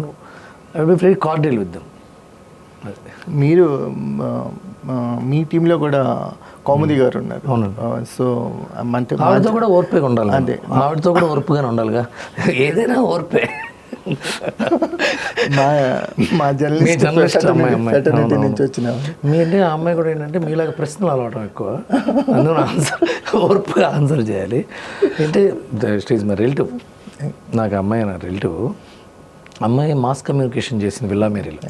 I will be very cordial with them. మీరు మీ టీంలో కూడా కౌముది గారు ఉన్నారు. సో అంటే ఆవిడతో కూడా ఓర్పుగా ఉండాలి. అదే, ఆవిడతో కూడా ఓర్పుగానే ఉండాలిగా, ఏదైనా ఓర్పే. మా జర్నలిస్ట్ అమ్మాయి నుంచి వచ్చిన మీ అంటే ఆ అమ్మాయి కూడా ఏంటంటే మీలాగా ప్రశ్నలు అలవాటం ఎక్కువ, అందులో ఆన్సర్ ఓర్పుగా ఆన్సర్ చేయాలి. అంటే ఈజ్ మై రిలేటివ్, నాకు అమ్మాయి నా రిలేటివ్. అమ్మాయి మాస్ కమ్యూనికేషన్ చేసింది విల్లామేరీలో.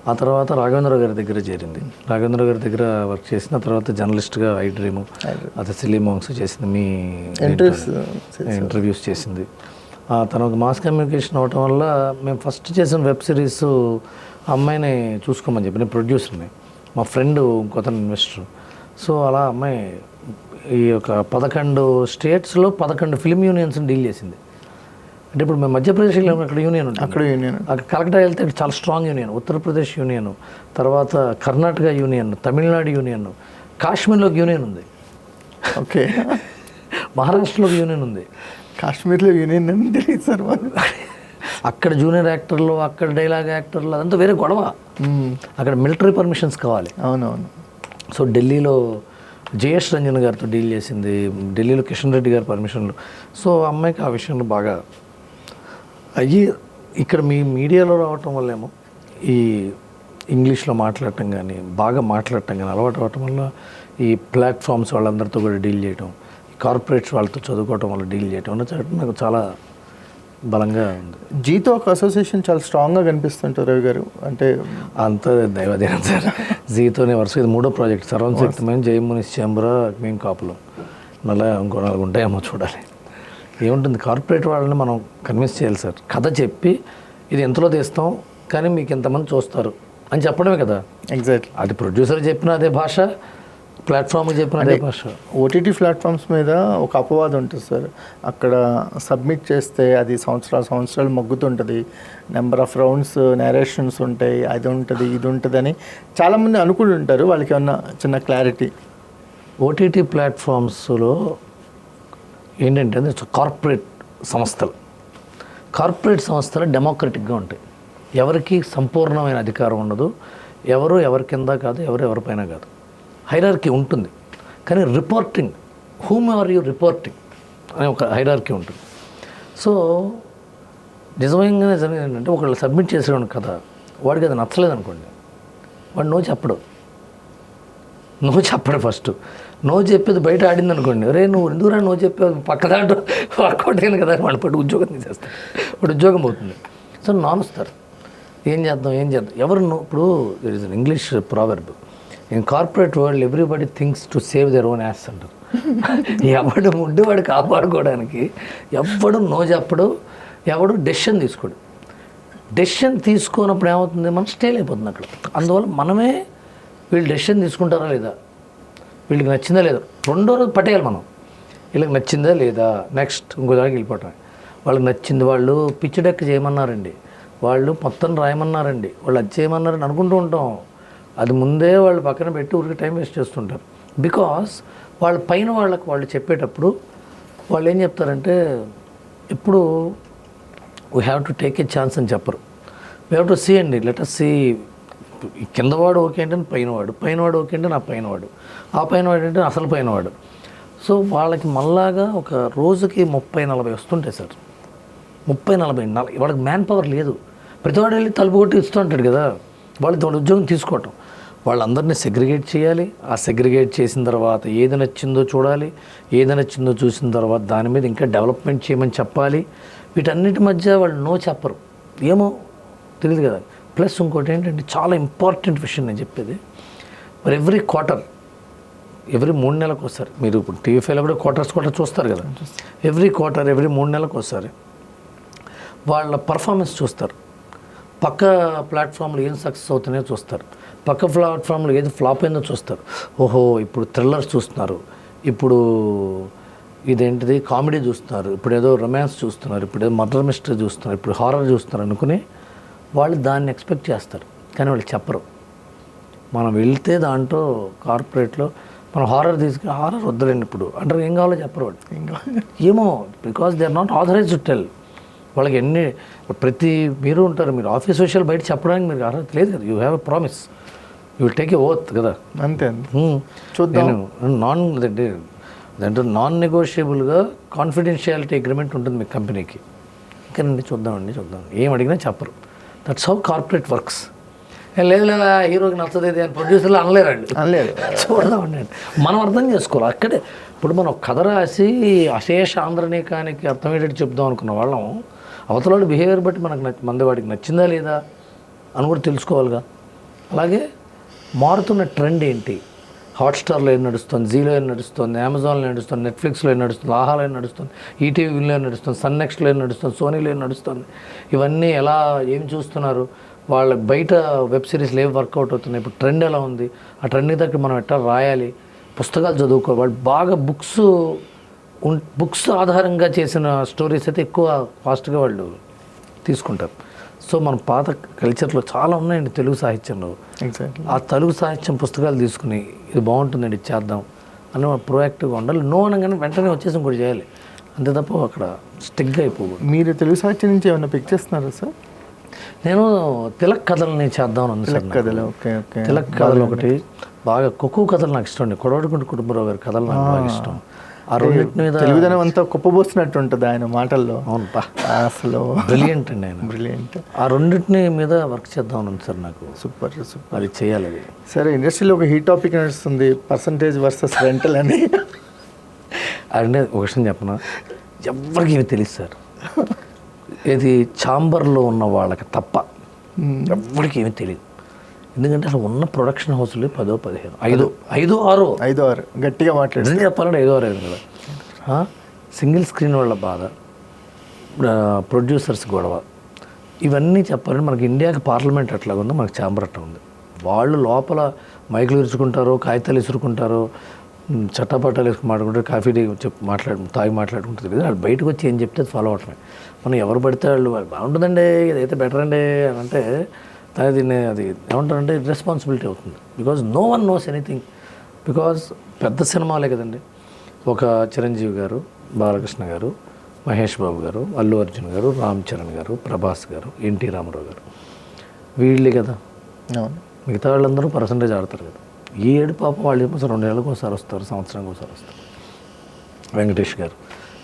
ఆ తర్వాత రాఘవేంద్రరావు గారి దగ్గర చేరింది. రాఘవేంద్రరావు గారి దగ్గర వర్క్ చేసిన తర్వాత జర్నలిస్ట్గా ఐ డ్రీమ్, అది సిల్లీ మాంగ్స్ చేసింది, మీ ఇంటర్వ్యూస్ చేసింది. తనకు మాస్ కమ్యూనికేషన్ అవటం వల్ల మేము ఫస్ట్ చేసిన వెబ్ సిరీస్ అమ్మాయిని చూసుకోమని చెప్పి, నేను ప్రొడ్యూసర్ని, మా ఫ్రెండ్ ఇంకొతను ఇన్వెస్టర్. సో అలా అమ్మాయి ఈ యొక్క 11 స్టేట్స్లో 11 ఫిల్మ్ యూనియన్స్ని డీల్ చేసింది. అంటే ఇప్పుడు మేము మధ్యప్రదేశ్లో అక్కడ యూనియన్ ఉంటుంది, అక్కడ కలెక్టర్ వెళ్తే చాలా స్ట్రాంగ్ యూనియన్, ఉత్తరప్రదేశ్ యూనియన్, తర్వాత కర్ణాటక యూనియన్, తమిళనాడు యూనియన్, కాశ్మీర్లో యూనియన్ ఉంది, ఓకే, మహారాష్ట్రలో యూనియన్ ఉంది. కాశ్మీర్లో యూనియన్ అని తెలియదు సార్. అక్కడ జూనియర్ యాక్టర్లు, అక్కడ డైలాగ్ యాక్టర్లు, అదంతా వేరే గొడవ. అక్కడ మిలిటరీ పర్మిషన్స్ కావాలి. అవునవును. సో ఢిల్లీలో జయేష్ రంజన్ గారితో డీల్ చేసింది, ఢిల్లీలో కిషన్ రెడ్డి గారి పర్మిషన్లు. సో అమ్మాయికి ఆ విషయంలో బాగా అయ్యి, ఇక్కడ మీ మీడియాలో రావటం వల్లేమో ఈ ఇంగ్లీష్లో మాట్లాడటం కానీ, బాగా మాట్లాడటం కానీ అలవాటు అవ్వటం వల్ల ఈ ప్లాట్ఫామ్స్ వాళ్ళందరితో కూడా డీల్ చేయటం, కార్పొరేట్స్ వాళ్ళతో చదువుకోవటం వల్ల డీల్ చేయటం అన్న నాకు చాలా బలంగా ఉంది. జీతో ఒక అసోసియేషన్ చాలా స్ట్రాంగ్గా కనిపిస్తుంటారు రవి గారు. అంటే అంత దైవదేనం సార్. జీతోనే వరుస ఇది 3వ ప్రాజెక్ట్, సర్వశక్తిమైన జయమునిస్ చేంబర మేము కాపులం, మళ్ళీ ఇంకో 4 ఉంటాయేమో చూడాలి. ఏముంటుంది, కార్పొరేట్ వాళ్ళని మనం కన్విన్స్ చేయాలి సార్. కథ చెప్పి ఇది ఎంతలో తీస్తాం కానీ మీకు ఎంతమంది చూస్తారు అని చెప్పడమే కదా. ఎగ్జాక్ట్లీ. అది ప్రొడ్యూసర్ చెప్పిన అదే భాష, ప్లాట్ఫామ్కి చెప్పిన అదే భాష. ఓటీటీ ప్లాట్ఫామ్స్ మీద ఒక అపవాదం ఉంటుంది సార్. అక్కడ సబ్మిట్ చేస్తే అది సంవత్సరాలు మగ్గుతుంటుంది, నెంబర్ ఆఫ్ రౌండ్స్ నేరేషన్స్ ఉంటాయి, అది ఉంటుంది ఇది ఉంటుందని చాలామంది అనుకుంటుంటారు. వాళ్ళకి ఏమన్నా చిన్న క్లారిటీ? ఓటీటీ ప్లాట్ఫామ్స్లో ఏంటంటే అది కార్పొరేట్ సంస్థలు. కార్పొరేట్ సంస్థలు డెమోక్రటిక్గా ఉంటాయి. ఎవరికి సంపూర్ణమైన అధికారం ఉండదు. ఎవరి కింద కాదు, ఎవరిపైన కాదు. హైరార్కీ ఉంటుంది కానీ reporting, whom are you reporting అనే ఒక హైరార్కీ ఉంటుంది. సో నిజంగానే జరిగింది ఏంటంటే ఒకళ్ళు సబ్మిట్ చేసేవాడు కదా, వాడికి అది నచ్చలేదు అనుకోండి, వాడు నో చెప్పడు. ఫస్ట్ నో చెప్పేది బయట ఆడింది అనుకోండి, అరే నువ్వు ఎందుకురా నో చెప్పావు, పక్క దాంట్లో వర్కౌట్ అయింది కదా, వాళ్ళు పట్టు ఉద్యోగం తీసేస్తారు, వాడు ఉద్యోగం పోతుంది. సో నానుస్తారు. ఏం చేద్దాం ఎవరు ఇప్పుడు there is an English proverb, in corporate world everybody thinks to save their own ass అంటారు. ఎవడు ముందువాడు కాపాడుకోవడానికి ఎవడు నో చెప్పడు, ఎవడు డెసిషన్ తీసుకోడు. డెసిషన్ తీసుకోనప్పుడు ఏమవుతుంది, మనం స్టేల్ అయిపోతుంది అక్కడ. అందువల్ల మనమే వీళ్ళు డెసిషన్ తీసుకుంటారా లేదా, వీళ్ళకి నచ్చిందా లేదా, రెండో రోజు పట్టేయాలి మనం. వీళ్ళకి నచ్చిందా లేదా, నెక్స్ట్ ఇంకో దానికి వెళ్ళిపోవటం. వాళ్ళకి నచ్చింది, వాళ్ళు పిచ్చి డెక్క చేయమన్నారండి, వాళ్ళు మొత్తం రాయమన్నారండి, వాళ్ళు అది చేయమన్నారని అనుకుంటూ ఉంటాం. అది ముందే వాళ్ళు పక్కన పెట్టి ఊరికి టైం వేస్ట్ చేస్తుంటారు. బికాస్ వాళ్ళ పైన వాళ్ళు చెప్పేటప్పుడు వాళ్ళు ఏం చెప్తారంటే ఎప్పుడు we have to take a chance అని చెప్పరు. వీ హ్యావ్ టు సీ అండి, లెట్ అస్ సీ. కిందవాడు ఓకే అంటే పైనవాడు ఓకే అంటే నా పైనవాడు, ఆ పైనవాడు అంటే అసలు పైనవాడు. సో వాళ్ళకి మళ్ళాగా ఒక రోజుకి 30-40 వస్తుంటాయి సార్. 30-40 వాళ్ళకి మ్యాన్ పవర్ లేదు. ప్రతివాడు వెళ్ళి తలుపు కొట్టి ఇస్తూ ఉంటాడు కదా, వాళ్ళ ఉద్యోగం తీసుకోవటం. వాళ్ళందరినీ సెగ్రిగేట్ చేయాలి. ఆ సెగ్రిగేట్ చేసిన తర్వాత ఏది నచ్చిందో చూడాలి, ఏది నచ్చిందో చూసిన తర్వాత దాని మీద ఇంకా డెవలప్మెంట్ చేయమని చెప్పాలి. వీటన్నిటి మధ్య వాళ్ళు నో చెప్పరు, ఏమో తెలియదు కదా. ప్లస్ ఇంకోటి ఏంటంటే చాలా ఇంపార్టెంట్ విషయం నేను చెప్పేది, మరి ఎవ్రీ 3 నెలలకు ఒకసారి, మీరు ఇప్పుడు టీవీలో కూడా క్వార్టర్స్ చూస్తారు కదా, ఎవ్రీ 3 నెలలకు ఒకసారి వాళ్ళ పర్ఫార్మెన్స్ చూస్తారు. పక్క ప్లాట్ఫామ్లో ఏం సక్సెస్ అవుతున్నాయో చూస్తారు, పక్క ప్లాట్ఫామ్లో ఏది ఫ్లాప్ అయిందో చూస్తారు. ఓహో ఇప్పుడు థ్రిల్లర్స్ చూస్తున్నారు, ఇప్పుడు ఇదేంటిది కామెడీ చూస్తున్నారు, ఇప్పుడు ఏదో రొమాన్స్ చూస్తున్నారు, ఇప్పుడు ఏదో మర్డర్ మిస్టరీ చూస్తున్నారు, ఇప్పుడు హారర్ చూస్తున్నారు అనుకుని వాళ్ళు దాన్ని ఎక్స్పెక్ట్ చేస్తారు. కానీ వాళ్ళు చెప్పరు. మనం వెళ్తే దాంట్లో కార్పొరేట్లో మనం హారర్ తీసుకుని హారర్ వద్దలేండి ఇప్పుడు అంటే ఏం కావాలో చెప్పరు వాళ్ళు. ఏమో because they are not authorize to tell. వాళ్ళకి మీరు ఉంటారు, మీరు ఆఫీస్ విషయాలు బయట చెప్పడానికి మీరు అర్హత లేదు కదా. You have a promise, you will take a oath కదా. అంతే. చూద్దాం. దాంట్లో నాన్ నెగోషియబుల్గా కాన్ఫిడెన్షియాలిటీ అగ్రిమెంట్ ఉంటుంది మీ కంపెనీకి. ఇంకానండి చూద్దాం, ఏం అడిగినా చెప్పరు. That's how corporate works. లేదు లేదా హీరోకి నచ్చలేదు అని ప్రొడ్యూసర్లు అనలేరు. చూడదామండి, మనం అర్థం చేసుకోవాలి అక్కడే. ఇప్పుడు మనం కథ రాసి అశేష ఆంధ్రనీకానికి అర్థమయ్యేటట్టు చెప్దాం అనుకున్న వాళ్ళం, అవతల బిహేవియర్ బట్టి మనకు వాడికి నచ్చిందా లేదా అని కూడా తెలుసుకోవాలిగా. అలాగే మారుతున్న ట్రెండ్ ఏంటి, హాట్స్టార్లో ఏం నడుస్తుంది, జీలో ఏం నడుస్తుంది, అమెజాన్లో ఏం నడుస్తుంది, నెట్ఫ్లిక్స్లో ఏం నడుస్తుంది, ఆహాలో ఏం నడుస్తుంది, ఈటీవీలో ఏం నడుస్తుంది, సన్ నెక్స్ట్లో ఏం నడుస్తుంది, సోనీలో ఏం నడుస్తుంది, ఇవన్నీ ఏం చూస్తున్నారు, వాళ్ళ బయట వెబ్ సిరీస్లు ఏం వర్కౌట్ అవుతున్నాయి, ఇప్పుడు ట్రెండ్ ఎలా ఉంది, ఆ ట్రెండ్కి తగ్గట్టు మనం ఎట్లా రాయాలి, పుస్తకాలు చదువుకోవాలి. వాళ్ళు బాగా బుక్స్ ఆధారంగా చేసిన స్టోరీస్ అయితే ఎక్కువ ఫాస్ట్గా వాళ్ళు తీసుకుంటారు. సో మన పాత కల్చర్లో చాలా ఉన్నాయండి తెలుగు సాహిత్యంలో. ఆ తెలుగు సాహిత్యం పుస్తకాలు తీసుకుని ఇది బాగుంటుందండి చేద్దాం అని మనం ప్రోయాక్టివ్గా ఉండాలి. నో అనగానే వెంటనే వచ్చేసి ఇంకోటి చేయాలి, అంతే తప్ప అక్కడ స్టిక్గా అయిపోకూడదు. మీరు తెలుగు సాహిత్యం నుంచి ఏమైనా పిక్ చేస్తున్నారా సార్? నేను తిలక్ కథలని చేద్దాం ఉంది సార్. తిలక్ కథలు ఒకటి బాగా, కుక్కు కథలు నాకు ఇష్టం అండి. కొడవటిగుంట కుటుంబరావు గారి కథలు నాకు బాగా ఇష్టం. ఆ రెండింటి మీద తెలుగుదనం అంతా కుప్పబోసినట్టు ఉంటుంది ఆయన మాటల్లో. అవును, అసలు బ్రిలియంట్ అండి ఆయన, బ్రిలియంట్. ఆ రెండింటిని మీద వర్క్ చేద్దాం ఉంది సార్ నాకు. సూపర్. అది చేయాలి. అది సరే, ఇండస్ట్రీలో ఒక హీట్ టాపిక్ నడుస్తుంది, పర్సంటేజ్ వర్సెస్ రెంటల్ అని. అంటే ఒక విషయం చెప్పనా, ఎవరికి ఇవి తెలియదు సార్. ఇది ఛాంబర్లో ఉన్న వాళ్ళకి తప్ప ఎవరికి ఏమీ తెలియదు. ఎందుకంటే అసలు ఉన్న ప్రొడక్షన్ హౌస్లు 10-15, 5-6 గట్టిగా మాట్లాడి చెప్పాలంటే 5-6 కదా. సింగిల్ స్క్రీన్ వాళ్ళ బాధ, ప్రొడ్యూసర్స్ గొడవ, ఇవన్నీ చెప్పాలంటే మనకి ఇండియాకి పార్లమెంట్ ఎట్లా ఉందో మనకి ఛాంబర్ అట్లా ఉంది. వాళ్ళు లోపల మైకులు ఇరుచుకుంటారో, కాగితాలు ఇసురుకుంటారో, చట్టపట్టాలు వేసుకుని మాట్లాడుకుంటారు, కాఫీ తాగి మాట్లాడుకుంటుంది తెలియదు. వాళ్ళు బయటకు వచ్చి ఏం చెప్తే అది ఫాలో అవటమే. మనం ఎవరు పడితే వాళ్ళు బాగుంటుందండి, ఇదైతే బెటర్ అండి అని అంటే దీన్ని అది ఏమంటారంటే రెస్పాన్సిబిలిటీ అవుతుంది. Because no one knows anything. Because పెద్ద సినిమాలే కదండి. ఒక చిరంజీవి గారు, బాలకృష్ణ గారు, మహేష్ బాబు గారు, అల్లు అర్జున్ గారు, రామ్ చరణ్ గారు, ప్రభాస్ గారు, ఎన్టీ రామారావు గారు, వీళ్ళే కదా. మిగతా వాళ్ళందరూ పర్సంటేజ్ ఆడతారు కదా. ఈ ఏడు పాపం వాళ్ళు ఏమో 2 ఏళ్ళకి ఒకసారి వస్తారు, సంవత్సరానికి ఒకసారి వస్తారు. వెంకటేష్ గారు,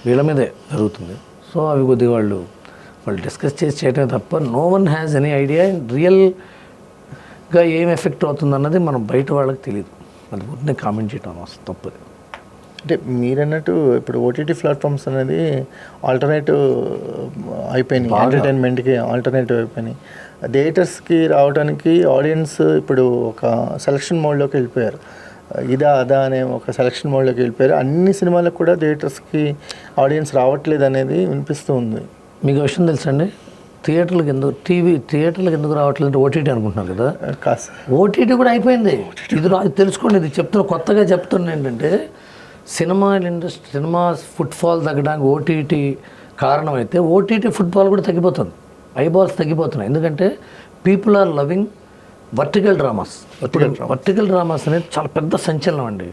వీళ్ళ మీదే జరుగుతుంది. సో అవి కొద్దిగా వాళ్ళు డిస్కస్ చేసి చేయటమే తప్ప no one has any idea రియల్గా ఏం ఎఫెక్ట్ అవుతుంది అన్నది మనం బయట వాళ్ళకి తెలియదు. అది పూర్తిగా కామెంట్ చేయటం అసలు తప్పది. అంటే మీరన్నట్టు ఇప్పుడు ఓటీటీ ప్లాట్ఫామ్స్ అనేది ఆల్టర్నేటివ్ అయిపోయినాయి, ఎంటర్టైన్మెంట్కి ఆల్టర్నేటివ్ అయిపోయినాయి. థియేటర్స్కి రావడానికి ఆడియన్స్ ఇప్పుడు ఒక సెలక్షన్ మోడ్లోకి వెళ్ళిపోయారు. ఇదా అదా అనే ఒక సెలక్షన్ మోడ్లోకి వెళ్ళిపోయారు. అన్ని సినిమాలకు కూడా థియేటర్స్కి ఆడియన్స్ రావట్లేదు అనేది వినిపిస్తూ ఉంది. మీకు విషయం తెలుసండి, థియేటర్లకు ఎందుకు రావట్లేదు అంటే ఓటీటీ అనుకుంటున్నారు కదా. కాదు, ఓటీటీ కూడా అయిపోయింది. ఇది తెలుసుకోండి, ఇది చెప్తున్నా, కొత్తగా చెప్తున్నా ఏంటంటే సినిమా ఫుట్ఫాల్ తగ్గడానికి ఓటీటీ కారణమైతే ఓటీటీ ఫుట్బాల్ కూడా తగ్గిపోతుంది, ఐబాల్స్ తగ్గిపోతున్నాయి. ఎందుకంటే people are loving vertical dramas. Vertical dramas అనేది చాలా పెద్ద సంచలనం అండి.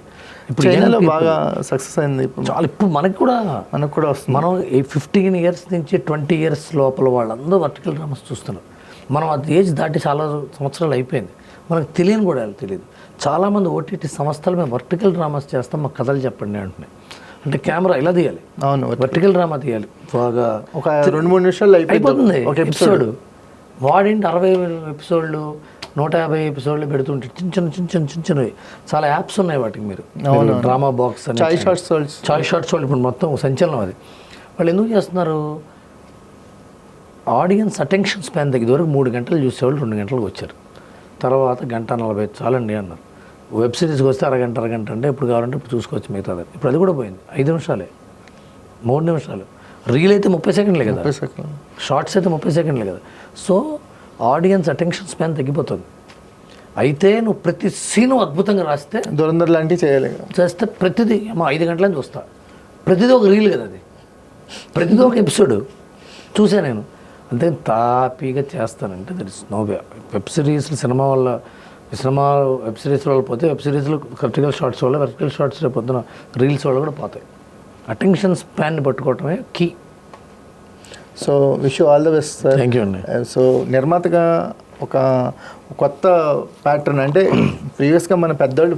ఇప్పుడు చైనాలో బాగా సక్సెస్ అయింది. ఇప్పుడు మనకు కూడా వస్తుంది. మనం 15 years నుంచి 20 years లోపల వాళ్ళందరూ వర్టికల్ డ్రామాస్ చూస్తున్నారు. మనం అది ఏజ్ దాటి చాలా సంవత్సరాలు అయిపోయింది, మనకు తెలియదు. చాలామంది ఓటీటీ సంస్థలు మేము వర్టికల్ డ్రామాస్ చేస్తాం, మాకు కథలు చెప్పండి అంటున్నాయి. అంటే కెమెరా ఇలా తీయాలి, అవును, వర్టికల్ డ్రామా తీయాలి, బాగా ఒక 2-3 నిమిషాలు అయిపోతుంది ఒక ఎపిసోడ్. వాడింటి 60 ఎపిసోడ్లు 150 ఎపిసోడ్లు పెడుతుంటే చిన్నవి చాలా యాప్స్ ఉన్నాయి వాటికి. మీరు డ్రామా బాక్స్ అని, చాయ్ షార్ట్స్ వాళ్ళు ఇప్పుడు మొత్తం సంచలనం అది. వాళ్ళు ఎందుకు చేస్తున్నారు? ఆడియన్స్ అటెన్షన్ స్పాన్ తగ్గి వరకు 3 గంటలు చూసేవాళ్ళు 2 గంటలకు వచ్చారు, తర్వాత 1:40 చాలండి అన్నారు. వెబ్ సిరీస్కి వస్తే అరగంట అంటే ఇప్పుడు కావాలంటే ఇప్పుడు చూసుకోవచ్చు మిగతాది. ఇప్పుడు అది కూడా పోయింది, 5 నిమిషాలే, 3 నిమిషాలు. రీల్ అయితే 30 సెకండ్లే కదా, షార్ట్స్ అయితే 30 సెకండ్లే కదా. సో ఆడియన్స్ అటెన్షన్ స్పాన్ తగ్గిపోతుంది. అయితే నువ్వు ప్రతి సీను అద్భుతంగా రాస్తే, దురంధర్ లాంటివి చేస్తే ప్రతిదీ 5 గంటలని చూస్తా, ప్రతిదీ ఒక రీల్ కదా, అది ప్రతిదీ ఒక ఎపిసోడ్ చూసా నేను. అంతే తాపీగా చేస్తానంటే that is no way. Web సిరీస్లు వెబ్ సిరీస్ వల్ల పోతే, వెబ్ సిరీస్లు వర్టికల్ షార్ట్స్ వల్ల, వర్టికల్ షార్ట్స్ రేపు పొద్దున రీల్స్ వల్ల కూడా పోతాయి. అటెన్షన్ స్పాన్ని పట్టుకోవటమే key. So wish you all the best sir. Thank you అండి. సో నిర్మాతగా ఒక కొత్త ప్యాటర్న్, అంటే ప్రీవియస్గా మన పెద్దోళ్ళు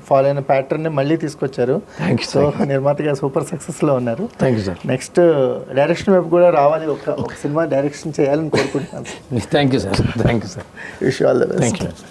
ఫాలో అయిన ప్యాటర్న్ని మళ్ళీ తీసుకొచ్చారు. సో నిర్మాతగా సూపర్ సక్సెస్లో ఉన్నారు. Thank you sir. Next direction వైపు కూడా రావాలి, ఒక సినిమా డైరెక్షన్ చేయాలని కోరుకుంటున్నాను. Thank you sir. Wish you all the best.